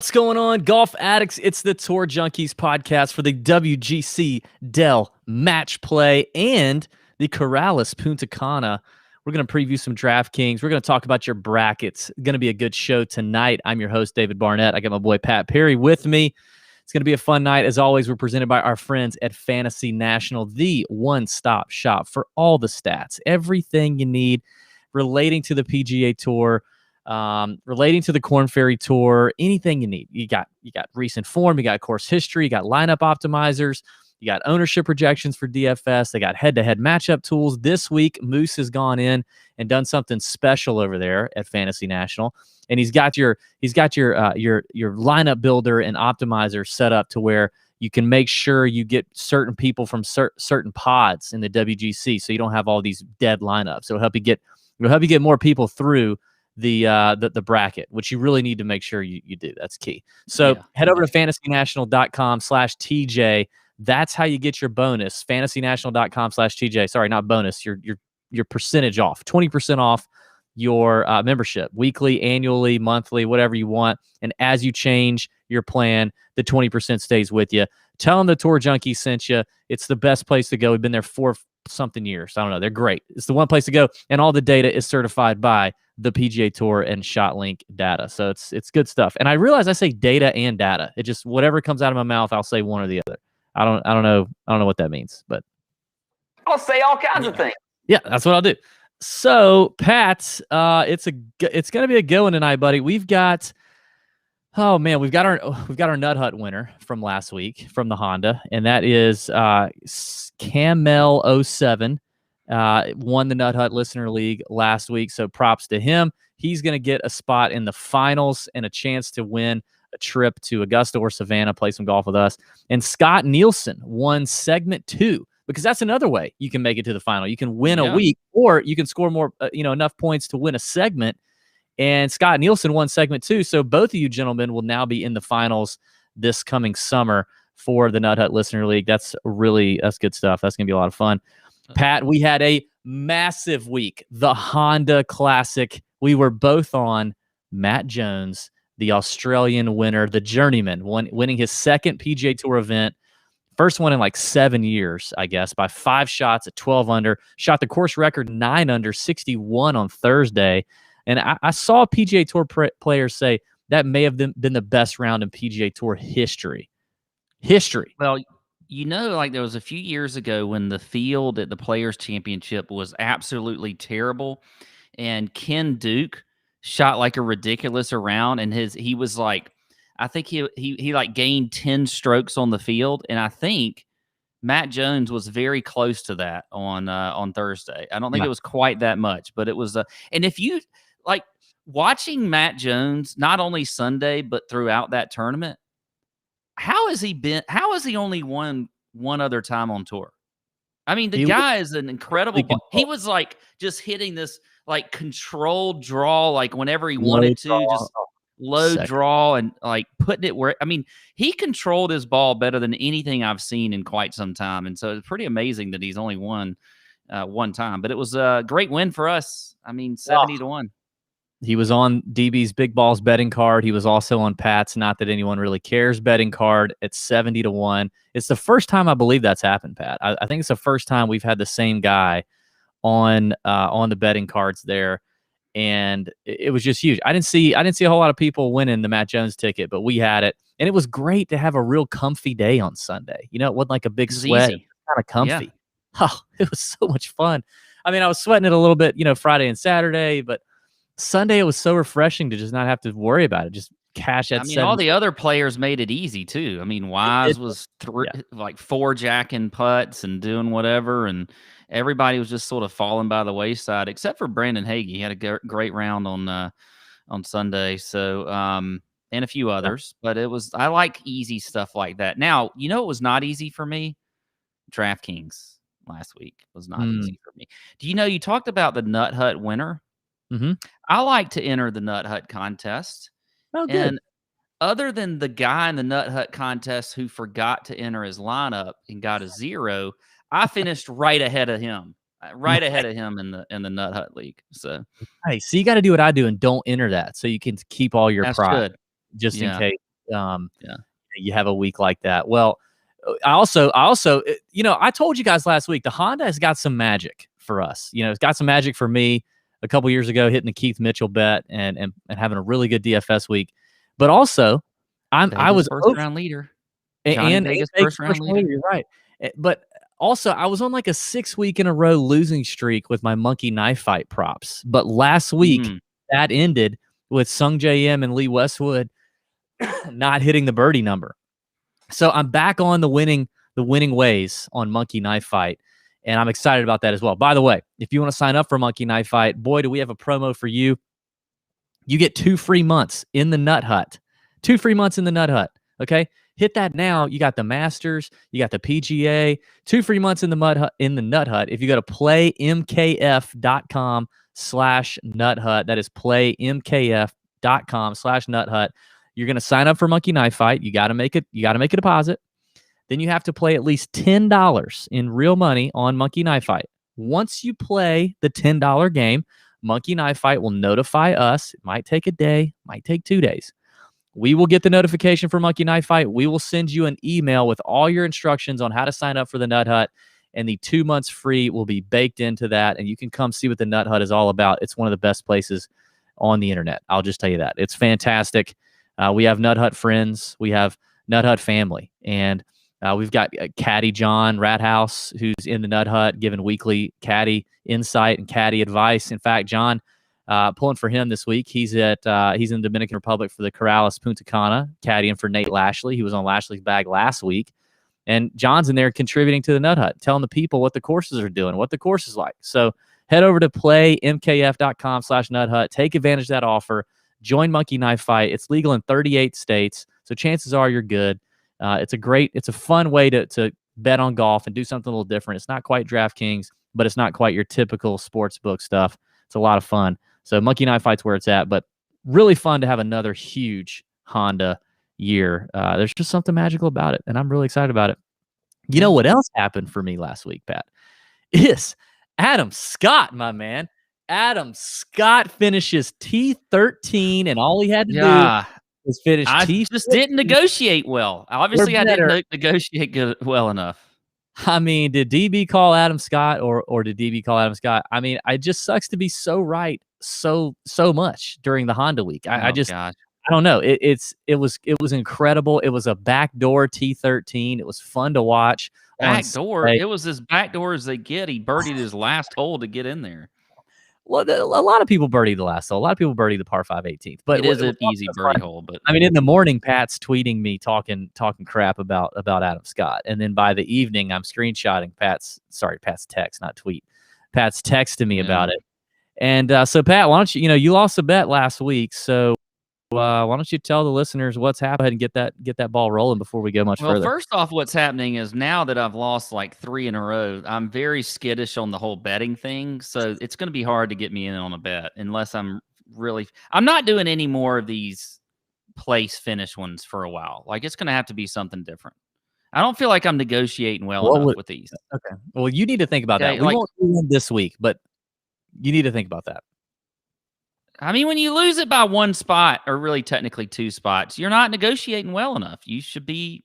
What's going on, golf addicts? It's the Tour Junkies podcast for the WGC Dell Match Play and the Corrales Puntacana. We're going to preview some DraftKings. We're going to talk about your brackets. Going to be a good show tonight. I'm your host, David Barnett. I got my boy Pat Perry with me. It's going to be a fun night. As always, we're presented by our friends at Fantasy National, the one-stop shop for all the stats, everything you need relating to the PGA Tour. Relating to the Korn Ferry Tour, anything you need. You got recent form, you got course history, you got lineup optimizers, you got ownership projections for DFS. They got head-to-head matchup tools. This week, Moose has gone in and done something special over there at Fantasy National, and he's got your lineup builder and optimizer set up to where you can make sure you get certain people from certain pods in the WGC, so you don't have all these dead lineups. It'll help you get more people through the bracket, which you really need to make sure you do. That's key. So head over to fantasynational.com/TJ. That's how you get your bonus. Fantasynational.com/TJ. Sorry, not bonus. Your percentage off. 20% off your membership, weekly, annually, monthly, whatever you want. And as you change your plan, the 20% stays with you. Tell them the Tour Junkies sent you. It's the best place to go. We've been there for something years. I don't know. They're great. It's the one place to go. And all the data is certified by the PGA Tour and ShotLink data. So it's good stuff. And I realize I say data and data. It just, whatever comes out of my mouth, I'll say one or the other. I don't know what that means, but I'll say all kinds of things. Yeah, that's what I'll do. So, Pat, it's going to be a good one tonight, buddy. We've got our Nut Hut winner from last week from the Honda, and that is Camel 07. Won the Nut Hut Listener League last week, so props to him. He's going to get a spot in the finals and a chance to win a trip to Augusta or Savannah, play some golf with us. And Scott Nielsen won segment 2, because that's another way you can make it to the final. You can win a week, or you can score more, enough points to win a segment. And Scott Nielsen won segment 2, so both of you gentlemen will now be in the finals this coming summer for the Nut Hut Listener League. That's good stuff. That's going to be a lot of fun. Pat, we had a massive week. The Honda Classic. We were both on Matt Jones, the Australian winner, the journeyman, winning his second PGA Tour event. First one in like 7 years, I guess, by 5 shots at 12 under. Shot the course record 9 under, 61 on Thursday. And I saw PGA Tour players say that may have been the best round in PGA Tour history. Well, there was a few years ago when the field at the Players' Championship was absolutely terrible, and Ken Duke shot like a ridiculous round, and he was like, I think he like gained 10 strokes on the field, and I think Matt Jones was very close to that on Thursday. I don't think it was quite that much, but it was and if you like watching Matt Jones not only Sunday but throughout that tournament, how has he only won one other time on tour? I mean, the guy is an incredible. He was like just hitting this like controlled draw, like whenever he wanted to, just low draw and like putting it where, I mean, he controlled his ball better than anything I've seen in quite some time. And so it's pretty amazing that he's only won one time, but it was a great win for us. I mean, 70-1. He was on DB's Big Balls betting card. He was also on Pat's Not That Anyone Really Cares betting card at 70-1. It's the first time I believe that's happened, Pat. I think it's the first time we've had the same guy on the betting cards there, and it was just huge. I didn't see a whole lot of people winning the Matt Jones ticket, but we had it, and it was great to have a real comfy day on Sunday. It wasn't like a big sweat. It was kind of comfy. Yeah. Oh, it was so much fun. I mean, I was sweating it a little bit, Friday and Saturday, but Sunday it was so refreshing to just not have to worry about it. Just cash at. I mean, all the other players made it easy too. I mean, Wise was like 4 jacking putts and doing whatever, and everybody was just sort of falling by the wayside, except for Brandon Hagee. He had a great round on Sunday. So and a few others, but I like easy stuff like that. Now, it was not easy for me. DraftKings last week was not easy for me. Do you talked about the Nut Hut winner? Mm-hmm. I like to enter the Nut Hut contest. Oh, good. And other than the guy in the Nut Hut contest who forgot to enter his lineup and got a 0, I finished right ahead of him. Right ahead of him in the Nut Hut League. So, hey, so you got to do what I do and don't enter that, so you can keep all your pride, just in case you have a week like that. Well, I also, I told you guys last week, the Honda has got some magic for us. It's got some magic for me a couple years ago, hitting the Keith Mitchell bet and having a really good DFS week. But also, I was first round leader. And Vegas first round leader. You're right. But also, I was on like a 6-week in a row losing streak with my monkey knife fight props. But last week, that ended with Sung J M and Lee Westwood not hitting the birdie number. So I'm back on the winning ways on Monkey Knife Fight, and I'm excited about that as well. By the way, if you want to sign up for Monkey Knife Fight, boy, do we have a promo for you. You get 2 free months in the Nut Hut. 2 free months in the Nut Hut, okay? Hit that now. You got the Masters, you got the PGA, 2 free months in the Nut Hut. If you go to playmkf.com/Nut Hut, that is playmkf.com/Nut Hut. You're going to sign up for Monkey Knife Fight. You got to make a deposit. Then you have to play at least $10 in real money on Monkey Knife Fight. Once you play the $10 game, Monkey Knife Fight will notify us. It might take a day, might take 2 days. We will get the notification for Monkey Knife Fight. We will send you an email with all your instructions on how to sign up for the Nut Hut, and the 2 months free will be baked into that, and you can come see what the Nut Hut is all about. It's one of the best places on the internet. I'll just tell you that. It's fantastic. We have Nut Hut friends. We have Nut Hut family. And we've got Caddy John Rathouse, who's in the Nut Hut, giving weekly caddy insight and caddy advice. In fact, John, pulling for him this week. He's in the Dominican Republic for the Corrales Puntacana, caddying for Nate Lashley. He was on Lashley's bag last week. And John's in there contributing to the Nut Hut, telling the people what the courses are doing, what the course is like. So head over to playmkf.com/Nut Hut. Take advantage of that offer. Join Monkey Knife Fight. It's legal in 38 states, so chances are you're good. It's a fun way to bet on golf and do something a little different. It's not quite DraftKings, but it's not quite your typical sports book stuff. It's a lot of fun. So Monkey Knife Fight's where it's at, but really fun to have another huge Honda year. There's just something magical about it, and I'm really excited about it. You know what else happened for me last week, Pat? Is Adam Scott, my man. Adam Scott finishes T13, and all he had to do was finish T13. I just didn't negotiate well. Obviously, I didn't negotiate well enough. I mean, did DB call Adam Scott, or did DB call Adam Scott? I mean, it just sucks to be so right so much during the Honda week. I don't know. It was incredible. It was a backdoor T13. It was fun to watch. Backdoor. It was as backdoor as they get. He birdied his last hole to get in there. Well, a lot of people birdie the last hole. A lot of people birdie the par 5 18th. But it is an easy birdie hole. But I mean, in the morning, Pat's tweeting me talking crap about Adam Scott, and then by the evening, I'm screenshotting Pat's text, not tweet. Pat's texting me about it. And so, Pat, why don't you lost a bet last week, so why don't you tell the listeners what's happened and get that ball rolling before we go much further? Well, first off, what's happening is now that I've lost like 3 in a row, I'm very skittish on the whole betting thing. So it's going to be hard to get me in on a bet unless I'm not doing any more of these place finish ones for a while. Like, it's going to have to be something different. I don't feel like I'm negotiating well enough with these. Okay. Well, you need to think about that. We won't do one this week, but you need to think about that. I mean, when you lose it by 1 spot, or really technically 2 spots, you're not negotiating well enough. You should be,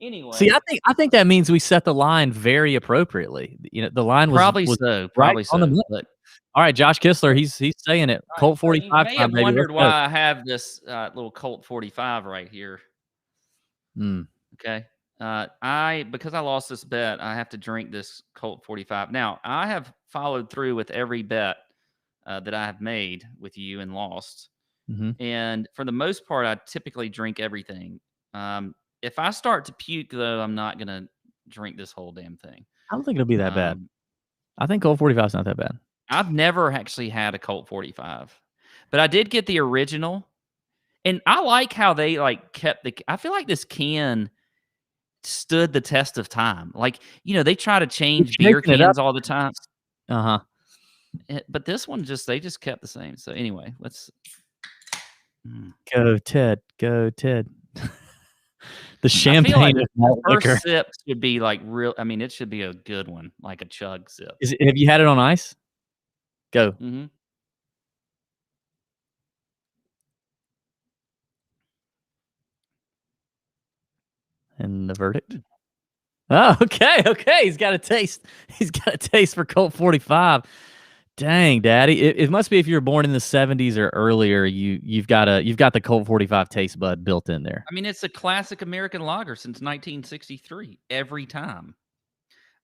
Anyway. See, I think that means we set the line very appropriately. The line was probably so. On the money. All right, Josh Kistler, he's saying it. Colt 45. You may have wondered why I have this little Colt 45 right here. Okay. Because I lost this bet, I have to drink this Colt 45. Now, I have followed through with every bet that I have made with you and lost. And for the most part, I typically drink everything. If I start to puke, though, I'm not going to drink this whole damn thing. I don't think it'll be that bad. I think Colt 45 is not that bad. I've never actually had a Colt 45, but I did get the original. And I like how they kept I feel like this can stood the test of time. They try to change beer cans all the time. But this one they just kept the same. So anyway, let's go Ted. The champagne first sip should be real. I mean, it should be a good one, like a chug sip. Have you had it on ice? Go. And the verdict? Oh, okay. He's got a taste. He's got a taste for Colt 45. Dang, Daddy. It must be if you were born in the 70s or earlier, you've got the Colt 45 taste bud built in there. I mean, it's a classic American lager since 1963. Every time.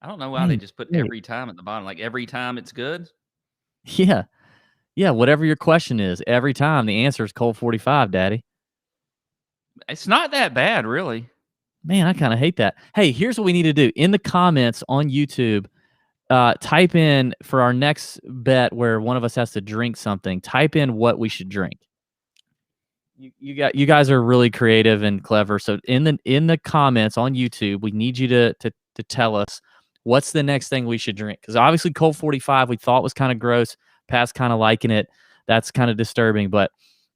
I don't know why they just put every time at the bottom. Like every time it's good. Yeah. Yeah. Whatever your question is, every time the answer is Colt 45, Daddy. It's not that bad, really. Man, I kind of hate that. Hey, here's what we need to do. In the comments on YouTube, type in for our next bet where one of us has to drink something. Type in what we should drink. You guys are really creative and clever. So in the comments on YouTube, we need you to tell us what's the next thing we should drink. Because obviously Colt 45 we thought was kind of gross. Pat's kind of liking it. That's kind of disturbing. But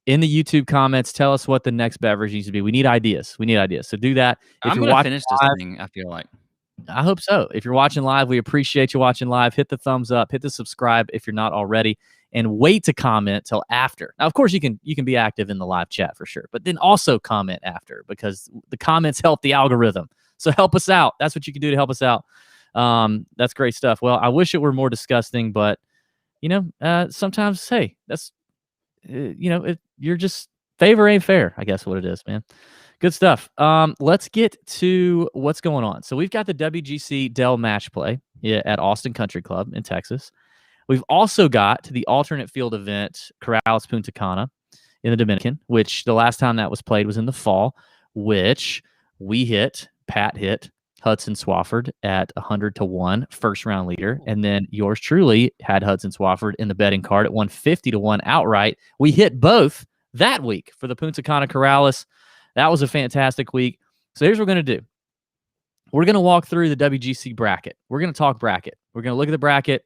in the YouTube comments, tell us what the next beverage needs to be. We need ideas. So do that. I'm going to finish this thing, I feel like. I hope so. If you're watching live, we appreciate you watching live. Hit the thumbs up, hit the subscribe if you're not already, and wait to comment till after. Now, of course, you can be active in the live chat for sure, but then also comment after because the comments help the algorithm. So help us out. That's what you can do to help us out. That's great stuff. Well, I wish it were more disgusting, but sometimes, hey, that's you're just favor ain't fair. I guess what it is, man. Good stuff. Let's get to what's going on. So we've got the WGC Dell Match Play at Austin Country Club in Texas. We've also got the alternate field event, Corrales Puntacana in the Dominican, which the last time that was played was in the fall, which Pat hit Hudson Swafford at 100-1 first round leader. And then yours truly had Hudson Swafford in the betting card at 150-1 outright. We hit both that week for the Punta Cana Corrales. That was a fantastic week. So here's what we're going to do. We're going to walk through the WGC bracket. We're going to talk bracket. We're going to look at the bracket,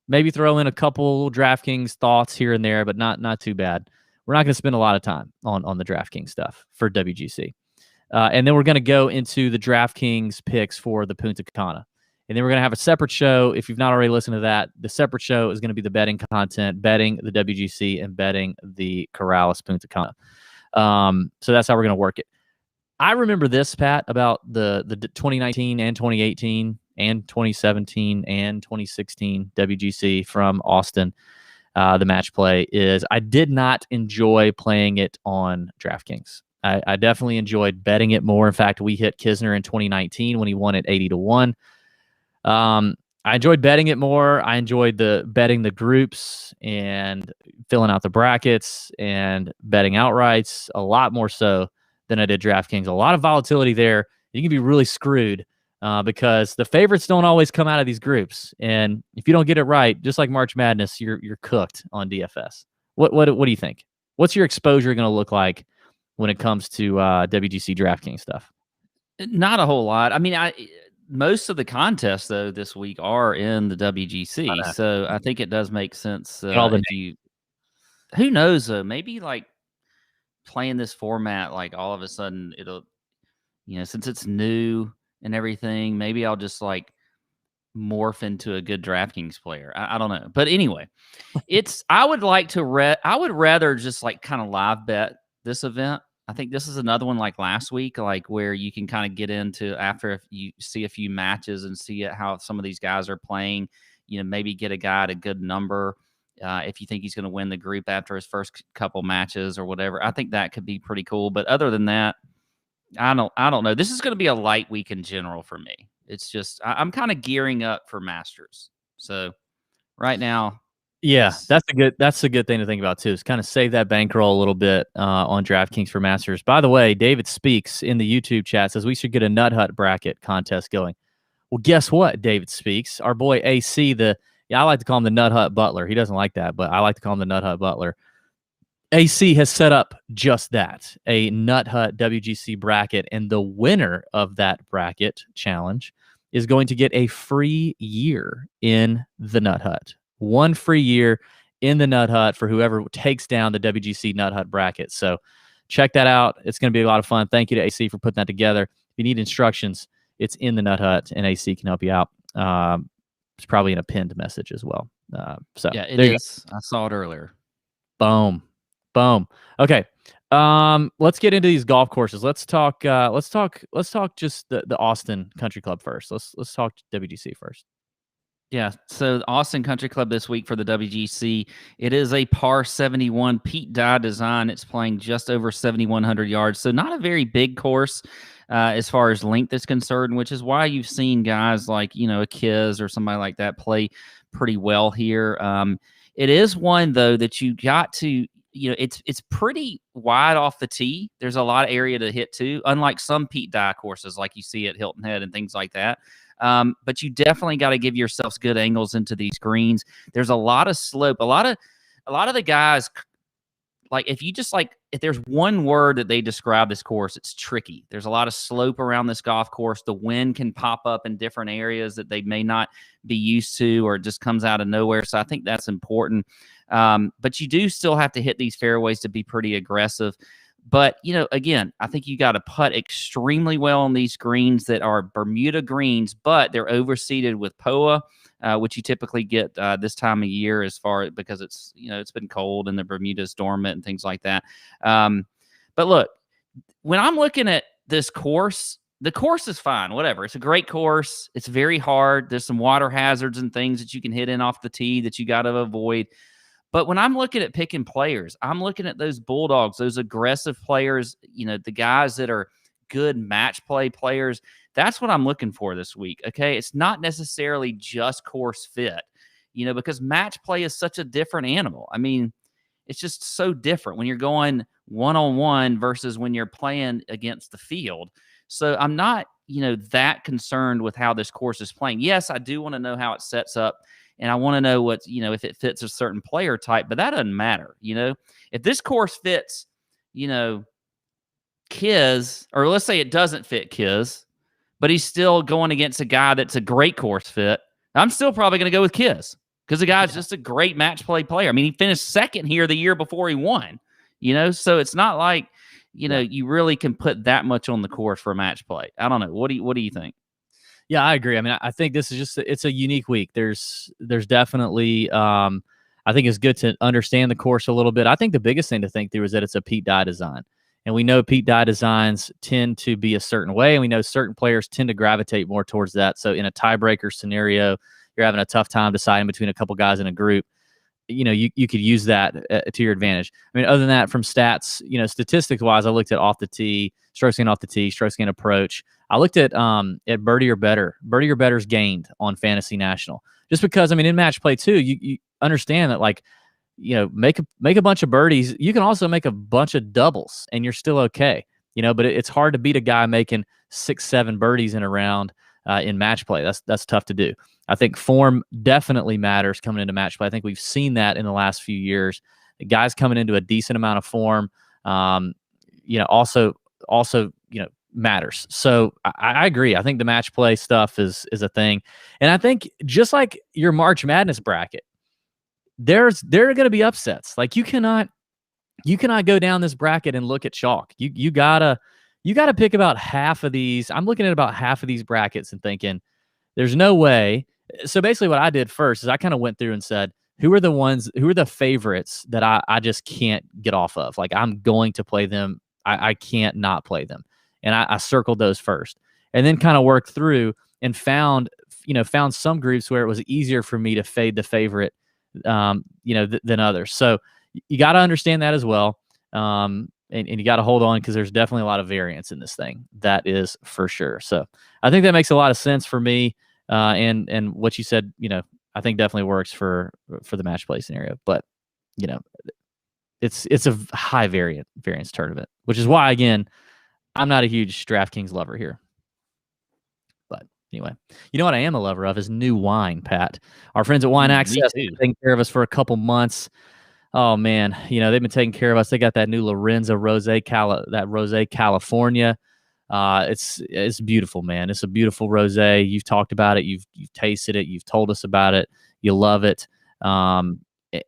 maybe throw in a couple DraftKings thoughts here and there, but not too bad. We're not going to spend a lot of time on the DraftKings stuff for WGC. And then we're going to go into the DraftKings picks for the Punta Cana. And then we're going to have a separate show. If you've not already listened to that, the separate show is going to be the betting content, betting the WGC and betting the Corrales Punta Cana. So that's how we're going to work it. I remember this, Pat, about the 2019 and 2018 and 2017 and 2016 WGC from Austin. The match play is I did not enjoy playing it on DraftKings. I definitely enjoyed betting it more. In fact, we hit Kisner in 2019 when he won at 80-1. I enjoyed betting it more. I enjoyed betting the groups and filling out the brackets and betting outrights a lot more so than I did DraftKings. A lot of volatility there. You can be really screwed because the favorites don't always come out of these groups. And if you don't get it right, just like March Madness, you're cooked on DFS. What do you think? What's your exposure going to look like when it comes to WGC DraftKings stuff? Not a whole lot. I mean, most of the contests though this week are in the WGC, so I think it does make sense. Who knows though? Maybe like playing this format, like all of a sudden it'll, since it's new and everything, maybe I'll just like morph into a good DraftKings player. I don't know, but anyway, I would rather just like kind of live bet this event. I think this is another one like last week, like where you can kind of get into after if you see a few matches and see how some of these guys are playing, maybe get a guy at a good number. If you think he's going to win the group after his first couple matches or whatever, I think that could be pretty cool. But other than that, I don't know. This is going to be a light week in general for me. It's just, I'm kind of gearing up for Masters. So right now, yeah, that's a good thing to think about too. Is kind of save that bankroll a little bit on DraftKings for Masters. By the way, David Speaks in the YouTube chat says we should get a Nut Hut bracket contest going. Well, guess what, David Speaks, our boy AC, I like to call him the Nut Hut Butler. He doesn't like that, but I like to call him the Nut Hut Butler. AC has set up just that, a Nut Hut WGC bracket, and the winner of that bracket challenge is going to get a free year in the Nut Hut. 1 free year in the Nut Hut for whoever takes down the WGC Nut Hut bracket. So check that out. It's going to be a lot of fun. Thank you to AC for putting that together. If you need instructions, it's in the Nut Hut, and AC can help you out. It's probably in a pinned message as well. So yeah, it is. I saw it earlier. Boom. Okay. Let's get into these golf courses. Let's talk just the Austin Country Club first. Let's talk WGC first. Yeah, so the Austin Country Club this week for the WGC, it is a par 71 Pete Dye design. It's playing just over 7,100 yards, so not a very big course as far as length is concerned, which is why you've seen guys like, a Kiz or somebody like that play pretty well here. It is one, though, that you got to, it's pretty wide off the tee. There's a lot of area to hit to, unlike some Pete Dye courses like you see at Hilton Head and things like that. But you definitely got to give yourselves good angles into these greens. There's a lot of slope. A lot of the guys, if there's one word that they describe this course, it's tricky. There's a lot of slope around this golf course. The wind can pop up in different areas that they may not be used to, or it just comes out of nowhere. So I think that's important. But you do still have to hit these fairways to be pretty aggressive. But, again, I think you got to putt extremely well on these greens that are Bermuda greens, but they're overseeded with POA, which you typically get this time of year because it's, it's been cold and the Bermuda's dormant and things like that. But look, when I'm looking at this course, the course is fine, whatever. It's a great course. It's very hard. There's some water hazards and things that you can hit in off the tee that you got to avoid. But when I'm looking at picking players, I'm looking at those Bulldogs, those aggressive players, the guys that are good match play players. That's what I'm looking for this week, okay? It's not necessarily just course fit, because match play is such a different animal. I mean, it's just so different when you're going one-on-one versus when you're playing against the field. So I'm not, that concerned with how this course is playing. Yes, I do want to know how it sets up. And I want to know what, if it fits a certain player type, but that doesn't matter. If this course fits, Kiz, or let's say it doesn't fit Kiz, but he's still going against a guy that's a great course fit, I'm still probably going to go with Kiz because the guy's just a great match play player. I mean, he finished second here the year before he won, so it's not like, you really can put that much on the course for a match play. I don't know. What do you think? Yeah, I agree. I mean, I think this is it's a unique week. There's definitely, I think it's good to understand the course a little bit. I think the biggest thing to think through is that it's a Pete Dye design. And we know Pete Dye designs tend to be a certain way, and we know certain players tend to gravitate more towards that. So in a tiebreaker scenario, you're having a tough time deciding between a couple guys in a group. You could use that to your advantage. I mean, other than that, from stats, statistics-wise, I looked at off the tee, strokes gained off the tee, strokes gained approach. I looked at birdie or better. Birdie or better's gained on Fantasy National. Just because, I mean, in match play too, you understand that, like, make a bunch of birdies. You can also make a bunch of doubles, and you're still okay. But it's hard to beat a guy making 6-7 birdies in a round in match play. That's tough to do. I think form definitely matters coming into match play. I think we've seen that in the last few years. The guys coming into a decent amount of form, also matters. So I agree. I think the match play stuff is a thing. And I think just like your March Madness bracket, there are going to be upsets. Like you cannot go down this bracket and look at chalk. You gotta pick about half of these. I'm looking at about half of these brackets and thinking there's no way. So basically what I did first is I kind of went through and said, who are the favorites that I just can't get off of? Like I'm going to play them. I can't not play them. And I circled those first, and then kind of worked through and found some groups where it was easier for me to fade the favorite, than others. So you got to understand that as well. And you got to hold on because there's definitely a lot of variance in this thing. That is for sure. So I think that makes a lot of sense for me. And what you said, I think definitely works for the match play scenario. But, it's a high variance tournament, which is why, again, I'm not a huge DraftKings lover here. But anyway, what I am a lover of is new wine, Pat. Our friends at Wine Access have been taking care of us for a couple months. Oh, man. They've been taking care of us. They got that new Lorenzo Rosé, Rosé California. It's beautiful, man. It's a beautiful rosé. You've talked about it. You've tasted it. You've told us about it. You love it. And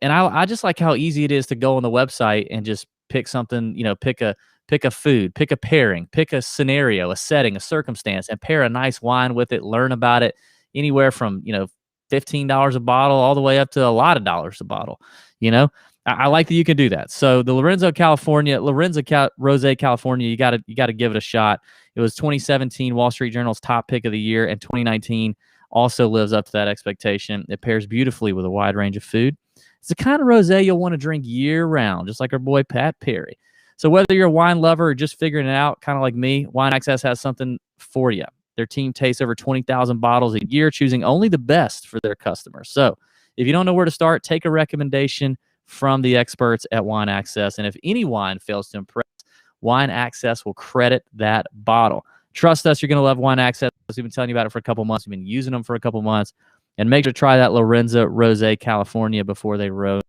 I just like how easy it is to go on the website and just pick something, pick a food, pick a pairing, pick a scenario, a setting, a circumstance, and pair a nice wine with it, learn about it, anywhere from, $15 a bottle all the way up to a lot of dollars a bottle, I like that you can do that. So the Lorenzo Rosé California, you got to give it a shot. It was 2017 Wall Street Journal's top pick of the year, and 2019 also lives up to that expectation. It pairs beautifully with a wide range of food. It's the kind of rosé you'll want to drink year-round, just like our boy Pat Perry. So whether you're a wine lover or just figuring it out, kind of like me, Wine Access has something for you. Their team tastes over 20,000 bottles a year, choosing only the best for their customers. So if you don't know where to start, take a recommendation from the experts at Wine Access. And if any wine fails to impress, Wine Access will credit that bottle. Trust us, you're going to love Wine Access. We've been telling you about it for a couple months. We've been using them for a couple months. And make sure to try that Lorenzo Rosé California before they run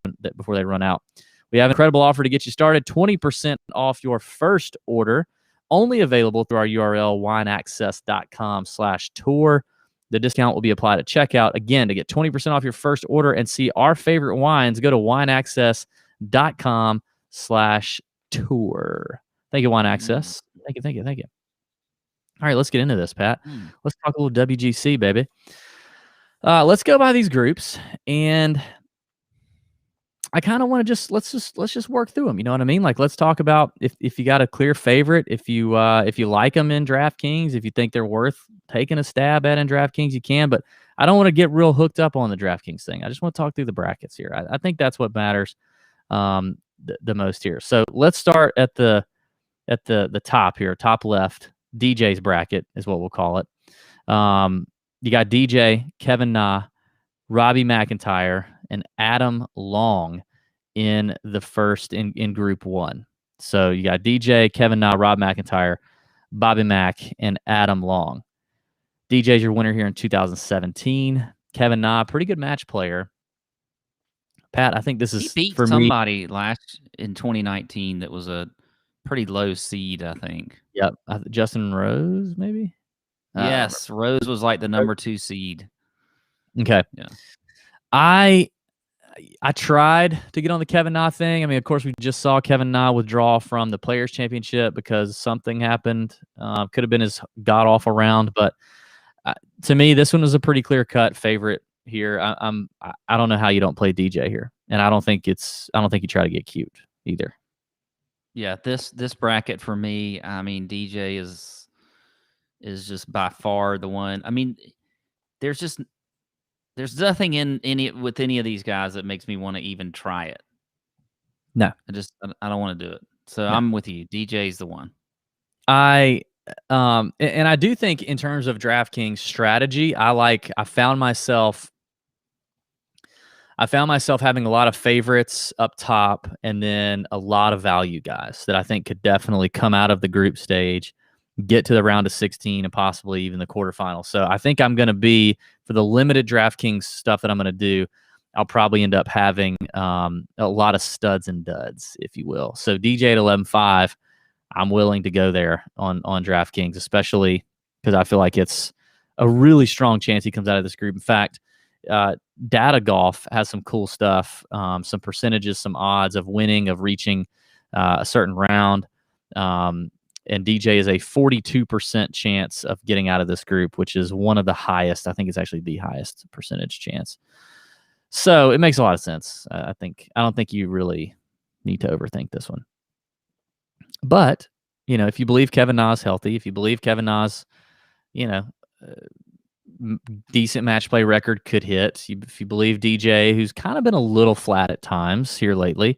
out. We have an incredible offer to get you started. 20% off your first order. Only available through our URL, wineaccess.com/tour. The discount will be applied at checkout. Again, to get 20% off your first order and see our favorite wines, go to wineaccess.com/tour. Thank you, Wine Access. Thank you. All right, let's get into this, Pat. Let's talk a little WGC, baby. Let's go by these groups, and I kind of want to let's just work through them. You know what I mean? Like, let's talk about if you got a clear favorite, if you like them in DraftKings, if you think they're worth taking a stab at in DraftKings, you can. But I don't want to get real hooked up on the DraftKings thing. I just want to talk through the brackets here. I think that's what matters the most here. So let's start at the top here, top left. DJ's bracket is what we'll call it. You got DJ, Kevin Na, Robbie McIntyre, and Adam Long in the first in Group 1. So you got DJ, Kevin Na, Rob McIntyre, Bobby Mack, and Adam Long. DJ's your winner here in 2017. Kevin Na, pretty good match player. Pat, I think this is he beat for somebody last in 2019 that was a pretty low seed, I think. Yep, Justin Rose, maybe. Yes, Rose was like the number 2 seed. Okay. Yeah. I tried to get on the Kevin Na thing. I mean, of course, we just saw Kevin Na withdraw from the Players' Championship because something happened. Could have been his god-awful round, but to me, this one was a pretty clear-cut favorite here. I don't know how you don't play DJ here, and I don't think you try to get cute either. Yeah, this bracket for me, I mean, DJ is just by far the one. I mean, there's nothing with any of these guys that makes me want to even try it. No, I don't want to do it. So no. I'm with you. DJ's the one. And I do think in terms of DraftKings strategy, I found myself having a lot of favorites up top and then a lot of value guys that I think could definitely come out of the group stage, get to the round of 16 and possibly even the quarterfinals. So I think I'm going to be, for the limited DraftKings stuff that I'm going to do, I'll probably end up having a lot of studs and duds, if you will. So DJ at 11.5, I'm willing to go there on DraftKings, especially because I feel like it's a really strong chance he comes out of this group. In fact, Data Golf has some cool stuff, some percentages, some odds of winning, of reaching a certain round. And DJ is a 42% chance of getting out of this group, which is one of the highest. I think it's actually the highest percentage chance. So it makes a lot of sense. I don't think you really need to overthink this one. But, if you believe Kevin Na's healthy, if you believe Kevin Na's, decent match play record could hit, if you believe DJ, who's kind of been a little flat at times here lately,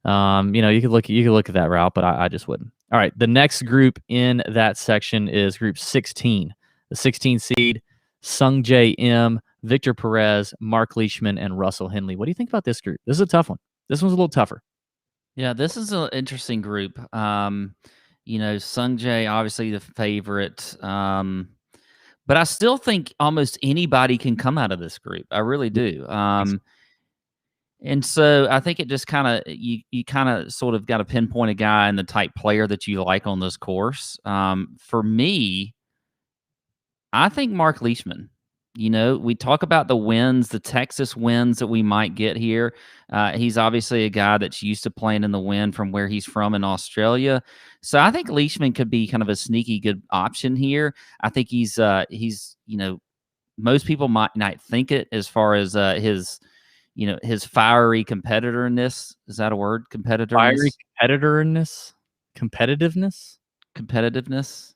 you could look at that route, but I just wouldn't. All right, the next group in that section is Group 16. The 16 seed, Sung J M, Victor Perez, Mark Leishman, and Russell Henley. What do you think about this group? This is a tough one. This one's a little tougher. Yeah, this is an interesting group. Sung J, obviously the favorite. But I still think almost anybody can come out of this group. I really do. And so I think it just kind of you kind of sort of got to pinpoint a guy and the type player that you like on this course. For me, I think Mark Leishman. We talk about the wins, the Texas wins that we might get here. He's obviously a guy that's used to playing in the wind from where he's from in Australia. So I think Leishman could be kind of a sneaky good option here. I think he's most people might not think it as far as his his fiery competitorness. Is that a word? Competitorness? Fiery competitiveness.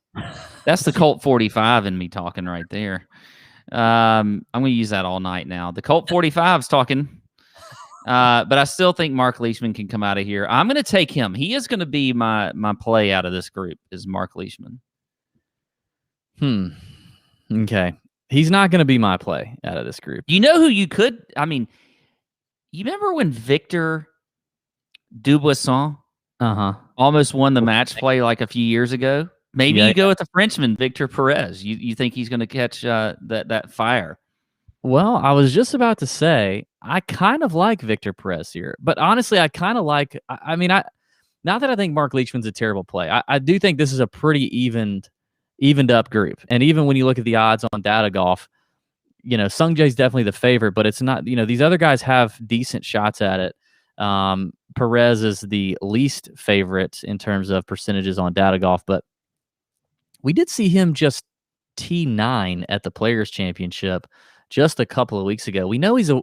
That's the Colt 45 in me talking right there. I'm going to use that all night now. The Colt 45's talking. But I still think Mark Leishman can come out of here. I'm going to take him. He is going to be my play out of this group is Mark Leishman. Okay. He's not going to be my play out of this group. You know who you could? I mean, you remember when Victor Dubuisson almost won the match play like a few years ago? Maybe you go with the Frenchman, Victor Perez. You think he's going to catch that fire? Well, I was just about to say, I kind of like Victor Perez here. But honestly, I kind of like, not that I think Mark Leishman's a terrible play. I do think this is a pretty evened up group. And even when you look at the odds on Data Golf, Sung Jae's definitely the favorite, but it's not, these other guys have decent shots at it. Perez is the least favorite in terms of percentages on Data Golf, but we did see him just T9 at the Players Championship just a couple of weeks ago. We know he's a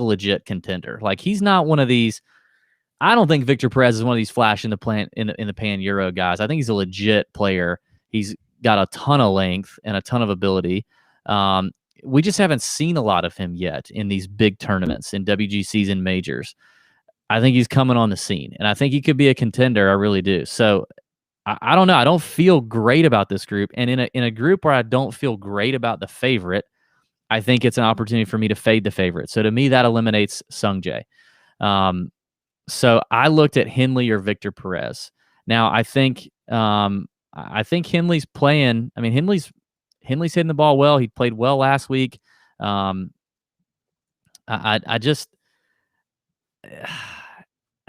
legit contender. Like, he's not one of these. I don't think Victor Perez is one of these flash in the pan Euro guys. I think he's a legit player. He's got a ton of length and a ton of ability. We just haven't seen a lot of him yet in these big tournaments, in WGCs and majors. I think he's coming on the scene, and I think he could be a contender. I really do. So I don't know. I don't feel great about this group, and in a group where I don't feel great about the favorite, I think it's an opportunity for me to fade the favorite. So to me, that eliminates Sung Jae. So I looked at Henley or Victor Perez. Now I think Henley's playing. I mean, Henley's hitting the ball well. He played well last week. I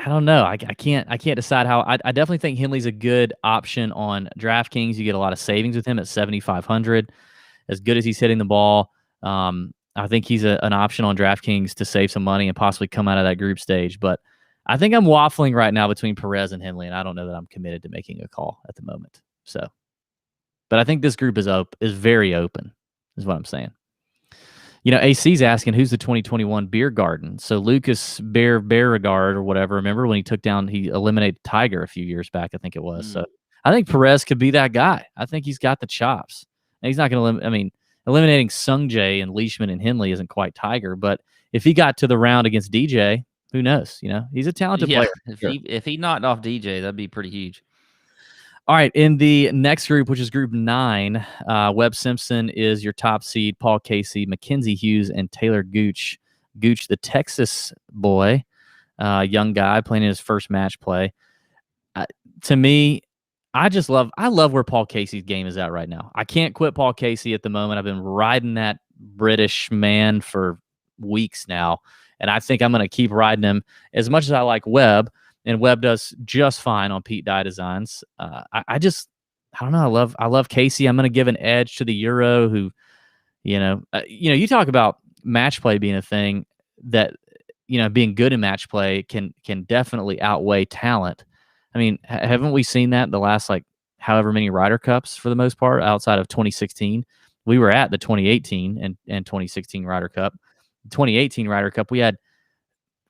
don't know. I can't decide how. I definitely think Henley's a good option on DraftKings. You get a lot of savings with him at 7,500. As good as he's hitting the ball, I think he's an option on DraftKings to save some money and possibly come out of that group stage. But I think I'm waffling right now between Perez and Henley, and I don't know that I'm committed to making a call at the moment. So, but I think this group is very open, is what I'm saying. AC's asking who's the 2021 beer garden. So Lucas Beauregard or whatever. Remember when he eliminated Tiger a few years back? I think it was. So I think Perez could be that guy. I think he's got the chops. And he's not going to eliminating Sung Jae and Leishman and Henley isn't quite Tiger, but if he got to the round against DJ, who knows? He's a talented player. If he knocked off DJ, that'd be pretty huge. All right, in the next group, which is Group 9, Webb Simpson is your top seed, Paul Casey, Mackenzie Hughes, and Taylor Gooch. Gooch, the Texas boy, young guy playing in his first match play. To me, I love where Paul Casey's game is at right now. I can't quit Paul Casey at the moment. I've been riding that British man for weeks now, and I think I'm going to keep riding him as much as I like Webb. And Webb does just fine on Pete Dye Designs. I don't know. I love Casey. I'm going to give an edge to the Euro who, you talk about match play being a thing that, being good in match play can definitely outweigh talent. I mean, haven't we seen that the last, however many Ryder Cups for the most part outside of 2016? We were at the 2018 and 2016 Ryder Cup. The 2018 Ryder Cup, we had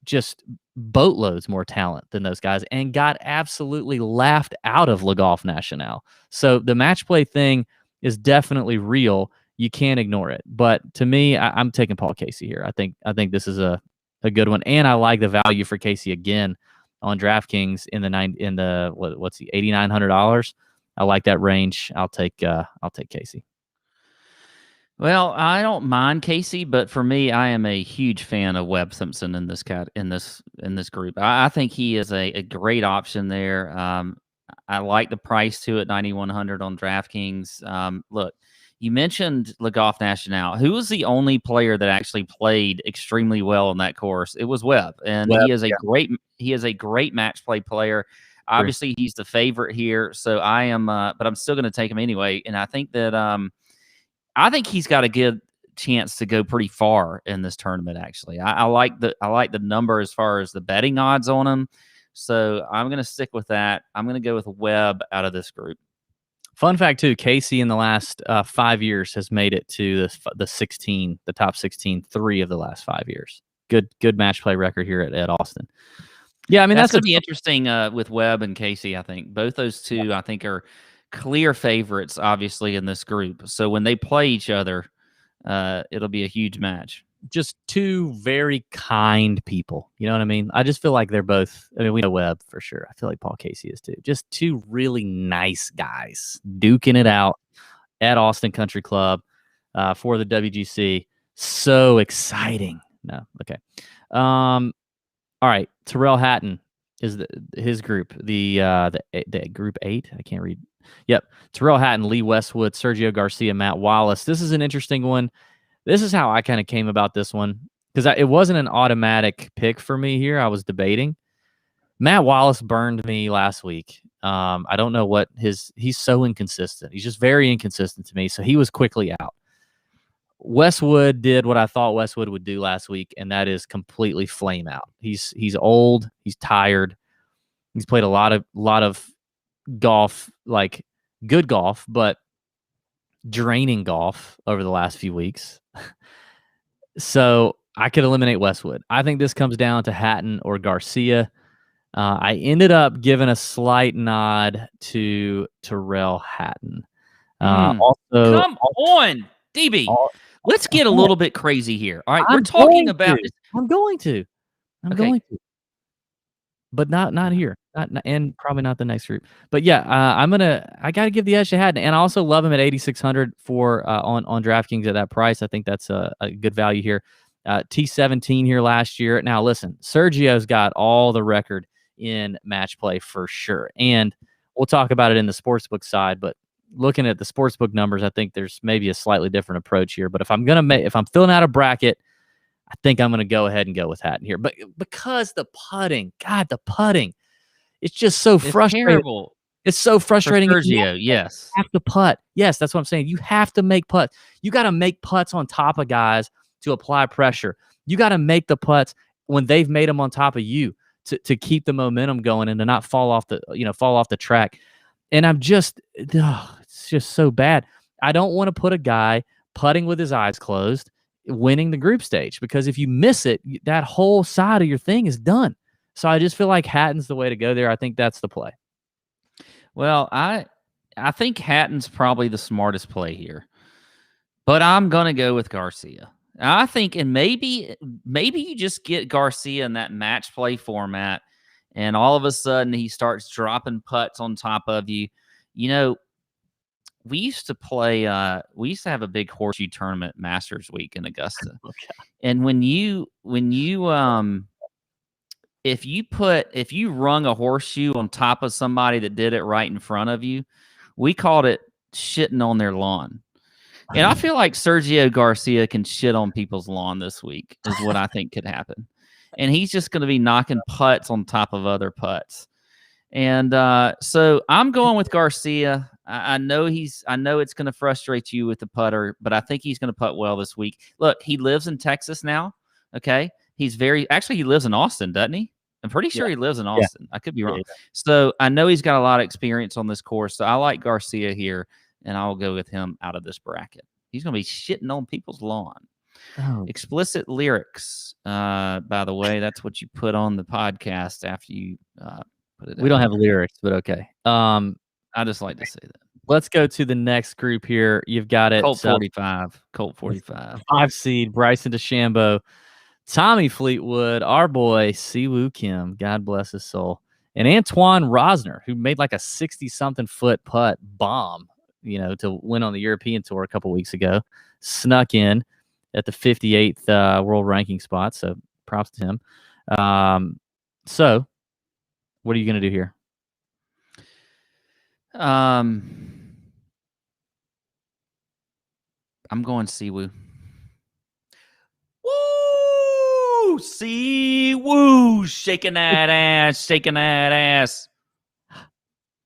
just boatloads more talent than those guys and got absolutely laughed out of Le Golf National. So the match play thing is definitely real. You can't ignore it. But to me, I'm taking Paul Casey here. I think this is a good one, and I like the value for Casey again on DraftKings in the what's he, $8,900. I like that range. I'll take Casey. Well, I don't mind Casey, but for me, I am a huge fan of Webb Simpson in this group. I think he is a great option there. I like the price too at 9,100 on DraftKings. Look, you mentioned Le Golf National. Who was the only player that actually played extremely well on that course? It was Webb, and he is a great match play player. Obviously, he's the favorite here, so I am. But I'm still going to take him anyway, and I think that I think he's got a good chance to go pretty far in this tournament. Actually, I like the number as far as the betting odds on him. So I'm going to stick with that. I'm going to go with Webb out of this group. Fun fact too: Casey in the last 5 years has made it to the top 16 3 of the last 5 years. good match play record here at Austin. Yeah, I mean that's going to be interesting with Webb and Casey. I think both those two, I think, are clear favorites, obviously, in this group. So when they play each other, it'll be a huge match. Just two very kind people. You know what I mean? I just feel like they're both. I mean, we know Webb for sure. I feel like Paul Casey is too. Just two really nice guys duking it out at Austin Country Club for the WGC. So exciting. No, okay. All right, Tyrrell Hatton is his group. The group 8. I can't read. Yep, Tyrrell Hatton, Lee Westwood, Sergio Garcia, Matt Wallace. This is an interesting one. This is how I kind of came about this one because it wasn't an automatic pick for me here. I was debating. Matt Wallace burned me last week. I don't know what he's so inconsistent. He's just very inconsistent to me. So he was quickly out. Westwood did what I thought Westwood would do last week, and that is completely flame out. He's old. He's tired. He's played a lot of golf, like good golf, but draining golf over the last few weeks. So I could eliminate Westwood. I think this comes down to Hatton or Garcia. I ended up giving a slight nod to Tyrrell Hatton. Also, come on, DB. Let's get a little bit crazy here. All right, we're talking about this. I'm going to. But not here. And probably not the next group. But yeah, I gotta give the edge to Hatton. And I also love him at 8,600 for on DraftKings at that price. I think that's a good value here. T17 here last year. Now listen, Sergio's got all the record in match play for sure. And we'll talk about it in the sportsbook side, but looking at the sportsbook numbers, I think there's maybe a slightly different approach here. But if I'm filling out a bracket, I think I'm going to go ahead and go with Hatton here. But because the putting, it's just so frustrating. Terrible. It's so frustrating. For Sergio, yes. You have to putt. Yes, that's what I'm saying. You have to make putts. You got to make putts on top of guys to apply pressure. You got to make the putts when they've made them on top of you to keep the momentum going and to not fall off the track. And it's just so bad. I don't want to put a guy putting with his eyes closed, winning the group stage, because if you miss it, that whole side of your thing is done. So I just feel like Hatton's the way to go there. I think that's the play. Well, I think Hatton's probably the smartest play here, but I'm going to go with Garcia. I think, and maybe you just get Garcia in that match play format, and all of a sudden he starts dropping putts on top of you. You know, we used to have a big horseshoe tournament Masters week in Augusta. Okay. And if you rung a horseshoe on top of somebody that did it right in front of you, we called it shitting on their lawn. And I feel like Sergio Garcia can shit on people's lawn this week is what I think could happen. And he's just going to be knocking putts on top of other putts. And so I'm going with Garcia. I know it's going to frustrate you with the putter, but I think he's going to putt well this week. Look, he lives in Texas now. Okay. He lives in Austin, doesn't he? I'm pretty sure he lives in Austin. Yeah. I could be wrong. Yeah. So I know he's got a lot of experience on this course. So I like Garcia here, and I'll go with him out of this bracket. He's going to be shitting on people's lawn. Oh. Explicit lyrics, by the way. That's what you put on the podcast after you put it. We don't have lyrics, but okay. I just like to say that. Let's go to the next group here. You've got it. Colt 45. 5 seed, Bryson DeChambeau, Tommy Fleetwood, our boy, Siwoo Kim, God bless his soul, and Antoine Rosner, who made like a 60-something foot putt bomb, to win on the European Tour a couple weeks ago. Snuck in at the 58th world ranking spot, so props to him. So what are you going to do here? I'm going Siwoo. Woo! Siwoo! Shaking that ass.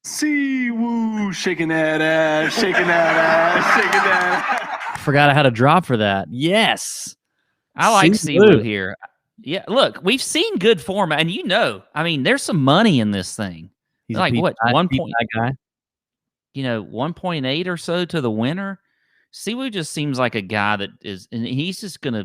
Siwoo! Shaking that ass. Shaking that ass. I forgot how to drop for that. Yes. I like Siwoo here. Yeah, look, we've seen good form, and there's some money in this thing. He's like what, 1 point guy? 1.8 or so to the winner. Siwoo just seems like a guy that is, and he's just gonna.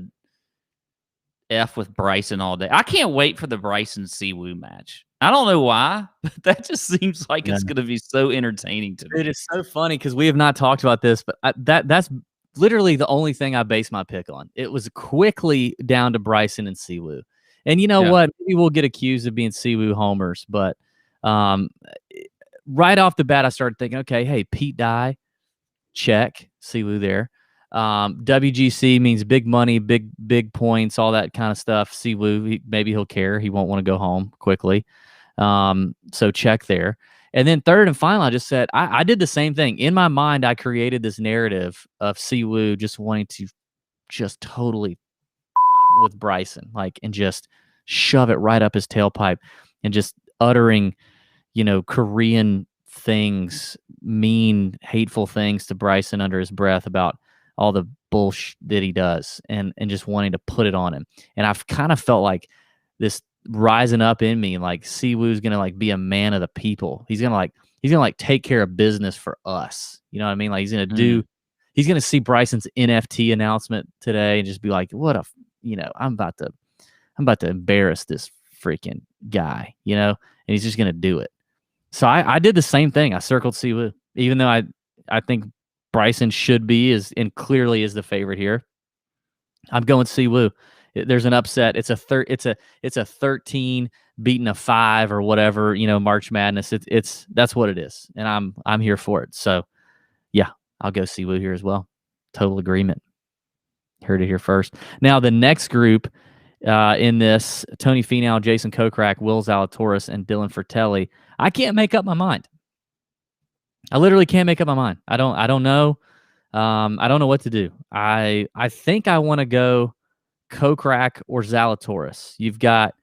F with Bryson all day. I can't wait for the Bryson Siwoo match. I don't know why, but that just seems like it's going to be so entertaining to me. It is so funny because we have not talked about this, but that's literally the only thing I base my pick on. It was quickly down to Bryson and Siwoo. And you know what? Maybe we'll get accused of being Siwoo homers, but right off the bat, I started thinking, okay, hey, Pete Dye, check, Siwoo there. WGC means big money, big points, all that kind of stuff. Siwoo, maybe he'll care. He won't want to go home quickly. So check there. And then third and final, I just said, I did the same thing. In my mind, I created this narrative of Siwoo just wanting to just totally with Bryson, and just shove it right up his tailpipe and just uttering, Korean things, mean, hateful things to Bryson under his breath about all the bullshit that he does and just wanting to put it on him. And I've kind of felt like this rising up in me, like Siwoo's gonna be a man of the people. He's gonna take care of business for us. You know what I mean? He's gonna see Bryson's NFT announcement today and just be like, what I'm about to embarrass this freaking guy, and he's just gonna do it. So I did the same thing. I circled Siwoo, even though I think Bryson should be and clearly is the favorite here. I'm going Siwoo. There's an upset. It's a 13 beating a 5 or whatever, March Madness. That's what it is, and I'm here for it. So yeah, I'll go Siwoo here as well. Total agreement. Heard it here first. Now the next group in this, Tony Finau, Jason Kokrak, Will Zalatoris, and Dylan Fratelli. I can't make up my mind. I literally can't make up my mind. I don't know. I don't know what to do. I think I want to go Kokrak or Zalatoris. You've got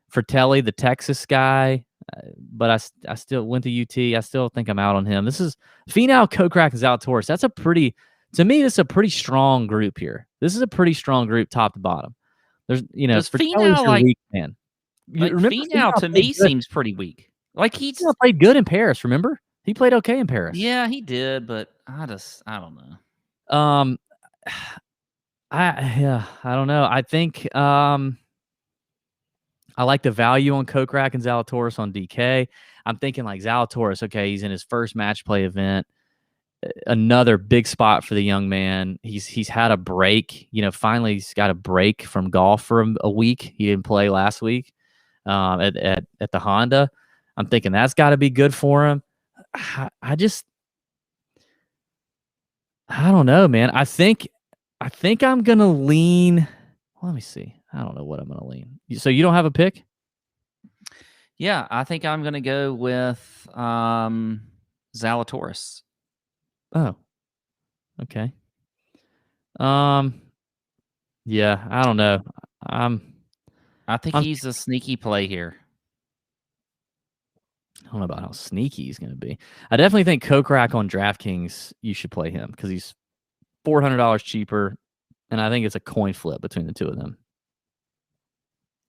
Fratelli, the Texas guy, but I still went to UT. I still think I'm out on him. This is Finau, Kokrak, and Zalatoris. To me, this is a pretty strong group here. This is a pretty strong group, top to bottom. There's, Fratelli's your weak man. Finau to me seems pretty weak. He's played good in Paris. Remember, he played okay in Paris. Yeah, he did, but I don't know. I don't know. I think I like the value on Kokrak and Zalatoris on DK. I'm thinking Zalatoris. Okay, he's in his first match play event. Another big spot for the young man. He's had a break. Finally he's got a break from golf for a week. He didn't play last week at the Honda. I'm thinking that's got to be good for him. I don't know, man. I think I'm gonna lean. Let me see. I don't know what I'm gonna lean. So you don't have a pick? Yeah, I think I'm gonna go with Zalatoris. Oh, okay. Yeah, I don't know. I think he's a sneaky play here. I don't know about how sneaky he's going to be. I definitely think Kokrak on DraftKings, you should play him because he's $400 cheaper, and I think it's a coin flip between the two of them.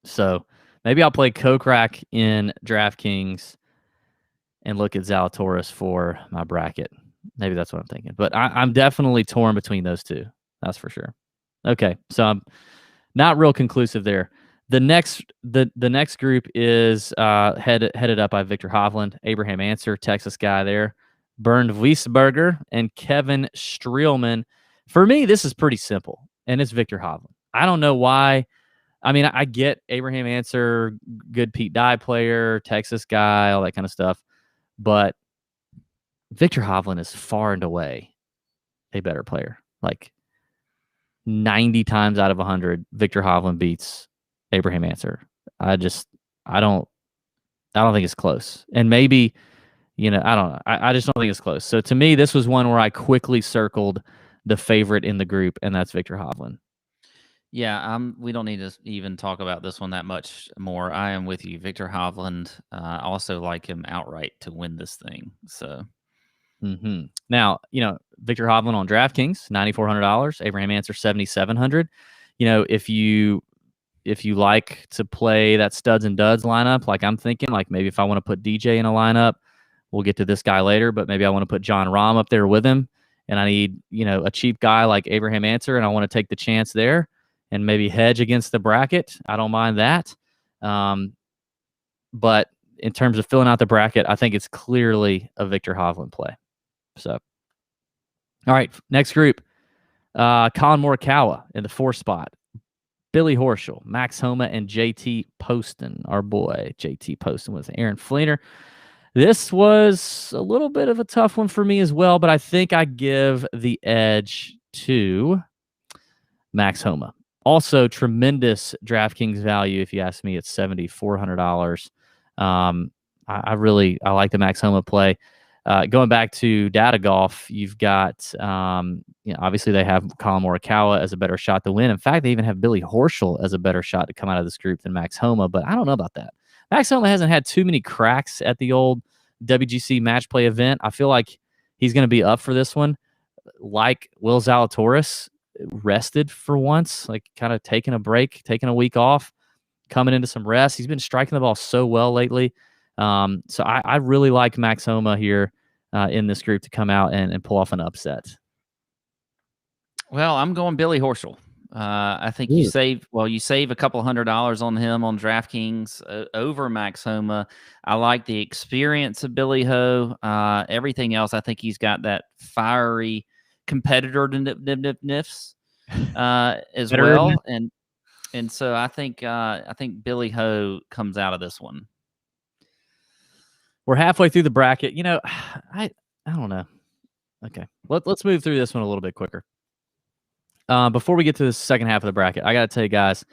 So maybe I'll play Kokrak in DraftKings and look at Zalatoris for my bracket. Maybe that's what I'm thinking. But I'm definitely torn between those two. That's for sure. Okay, so I'm not real conclusive there. The next group is headed up by Victor Hovland, Abraham Ancer, Texas guy there, Bernd Wiesberger, and Kevin Streelman. For me, this is pretty simple, and it's Victor Hovland. I don't know why. I mean, I get Abraham Ancer, good Pete Dye player, Texas guy, all that kind of stuff, but Victor Hovland is far and away a better player. 90 times out of 100, Victor Hovland beats Abraham Ancer. I don't think it's close. And maybe, I don't know. I just don't think it's close. So to me, this was one where I quickly circled the favorite in the group, and that's Victor Hovland. Yeah, we don't need to even talk about this one that much more. I am with you. Victor Hovland, also like him outright to win this thing. So now, Victor Hovland on DraftKings, $9,400. Abraham Ancer, $7,700. If you like to play that studs and duds lineup, I'm thinking, maybe if I want to put DJ in a lineup, we'll get to this guy later, but maybe I want to put John Rahm up there with him, and I need, a cheap guy like Abraham Ancer, and I want to take the chance there and maybe hedge against the bracket, I don't mind that. But in terms of filling out the bracket, I think it's clearly a Victor Hovland play. So, all right, next group. Colin Morikawa in the 4th spot. Billy Horschel, Max Homa, and JT Poston. Our boy JT Poston with Aaron Fleener. This was a little bit of a tough one for me as well, but I think I give the edge to Max Homa. Also, tremendous DraftKings value. If you ask me, it's $7,400. I like the Max Homa play. Going back to data golf, you've got, obviously they have Colin Morikawa as a better shot to win. In fact, they even have Billy Horschel as a better shot to come out of this group than Max Homa, but I don't know about that. Max Homa hasn't had too many cracks at the old WGC match play event. I feel like he's going to be up for this one. Like Will Zalatoris, rested for once, like kind of taking a break, taking a week off, coming into some rest. He's been striking the ball so well lately. So I really like Max Homa here in this group to come out and pull off an upset. Well, I'm going Billy Horschel. I think you save a couple $100 on him on DraftKings over Max Homa. I like the experience of Billy Ho. Everything else, I think he's got that fiery competitor nifs as well. And so I think Billy Ho comes out of this one. We're halfway through the bracket. I don't know. Okay, let's move through this one a little bit quicker. Before we get to the second half of the bracket, I got to tell you guys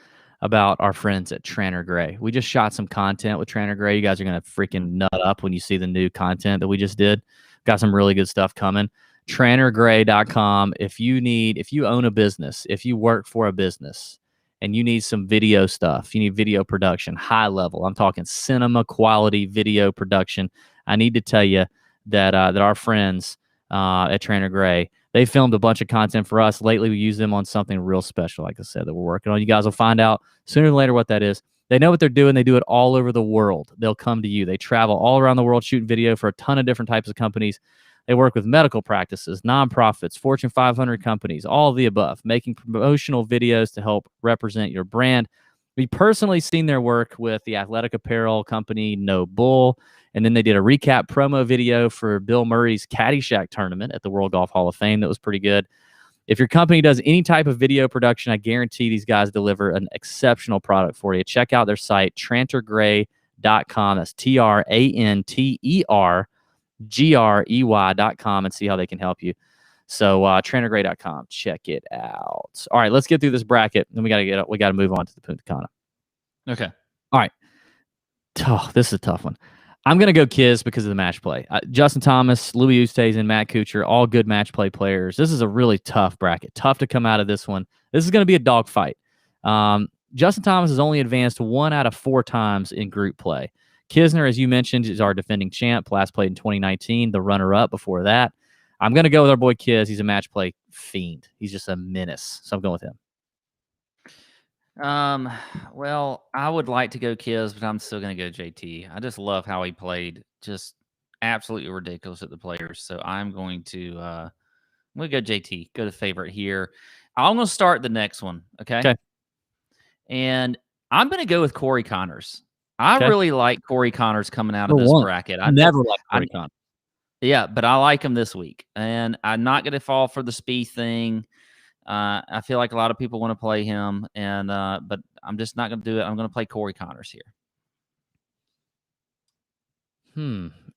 about our friends at Tranter Gray. We just shot some content with Tranter Gray. You guys are going to freaking nut up when you see the new content that we just did. Got some really good stuff coming. TranterGray.com. If you own a business, if you work for a business and you need some video stuff, you need video production, high level, I'm talking cinema quality video production, I need to tell you that our friends at Tranter Gray, they filmed a bunch of content for us. Lately, we use them on something real special, like I said, that we're working on. You guys will find out sooner than later what that is. They know what they're doing. They do it all over the world. They'll come to you. They travel all around the world shooting video for a ton of different types of companies. They work with medical practices, nonprofits, Fortune 500 companies, all of the above, making promotional videos to help represent your brand. We personally seen their work with the athletic apparel company No Bull, and then they did a recap promo video for Bill Murray's Caddyshack tournament at the World Golf Hall of Fame. That was pretty good. If your company does any type of video production, I guarantee these guys deliver an exceptional product for you. Check out their site, TranterGray.com. That's TranterGrey.com, and see how they can help you. So TranterGray.com. Check it out. All right, let's get through this bracket. Then we got to move on to the Puntacana. Okay. All right. Oh, this is a tough one. I'm going to go Kiz because of the match play. Justin Thomas, Louis Oosthuizen, Matt Kuchar, all good match play players. This is a really tough bracket. Tough to come out of this one. This is going to be a dogfight. Justin Thomas has only advanced 1 out of 4 times in group play. Kisner, as you mentioned, is our defending champ. Last played in 2019, the runner-up before that. I'm going to go with our boy Kiz. He's a match play fiend. He's just a menace. So I'm going with him. Well, I would like to go Kiz, but I'm still going to go JT. I just love how he played. Just absolutely ridiculous at the players. So I'm going to go JT. Go to favorite here. I'm going to start the next one. Okay. And I'm going to go with Cory Connors. I really like Cory Connors coming out of this bracket. I never liked Cory Connors. Yeah, but I like him this week. And I'm not going to fall for the Spieth thing. I feel like a lot of people want to play him, and but I'm just not going to do it. I'm going to play Cory Connors here.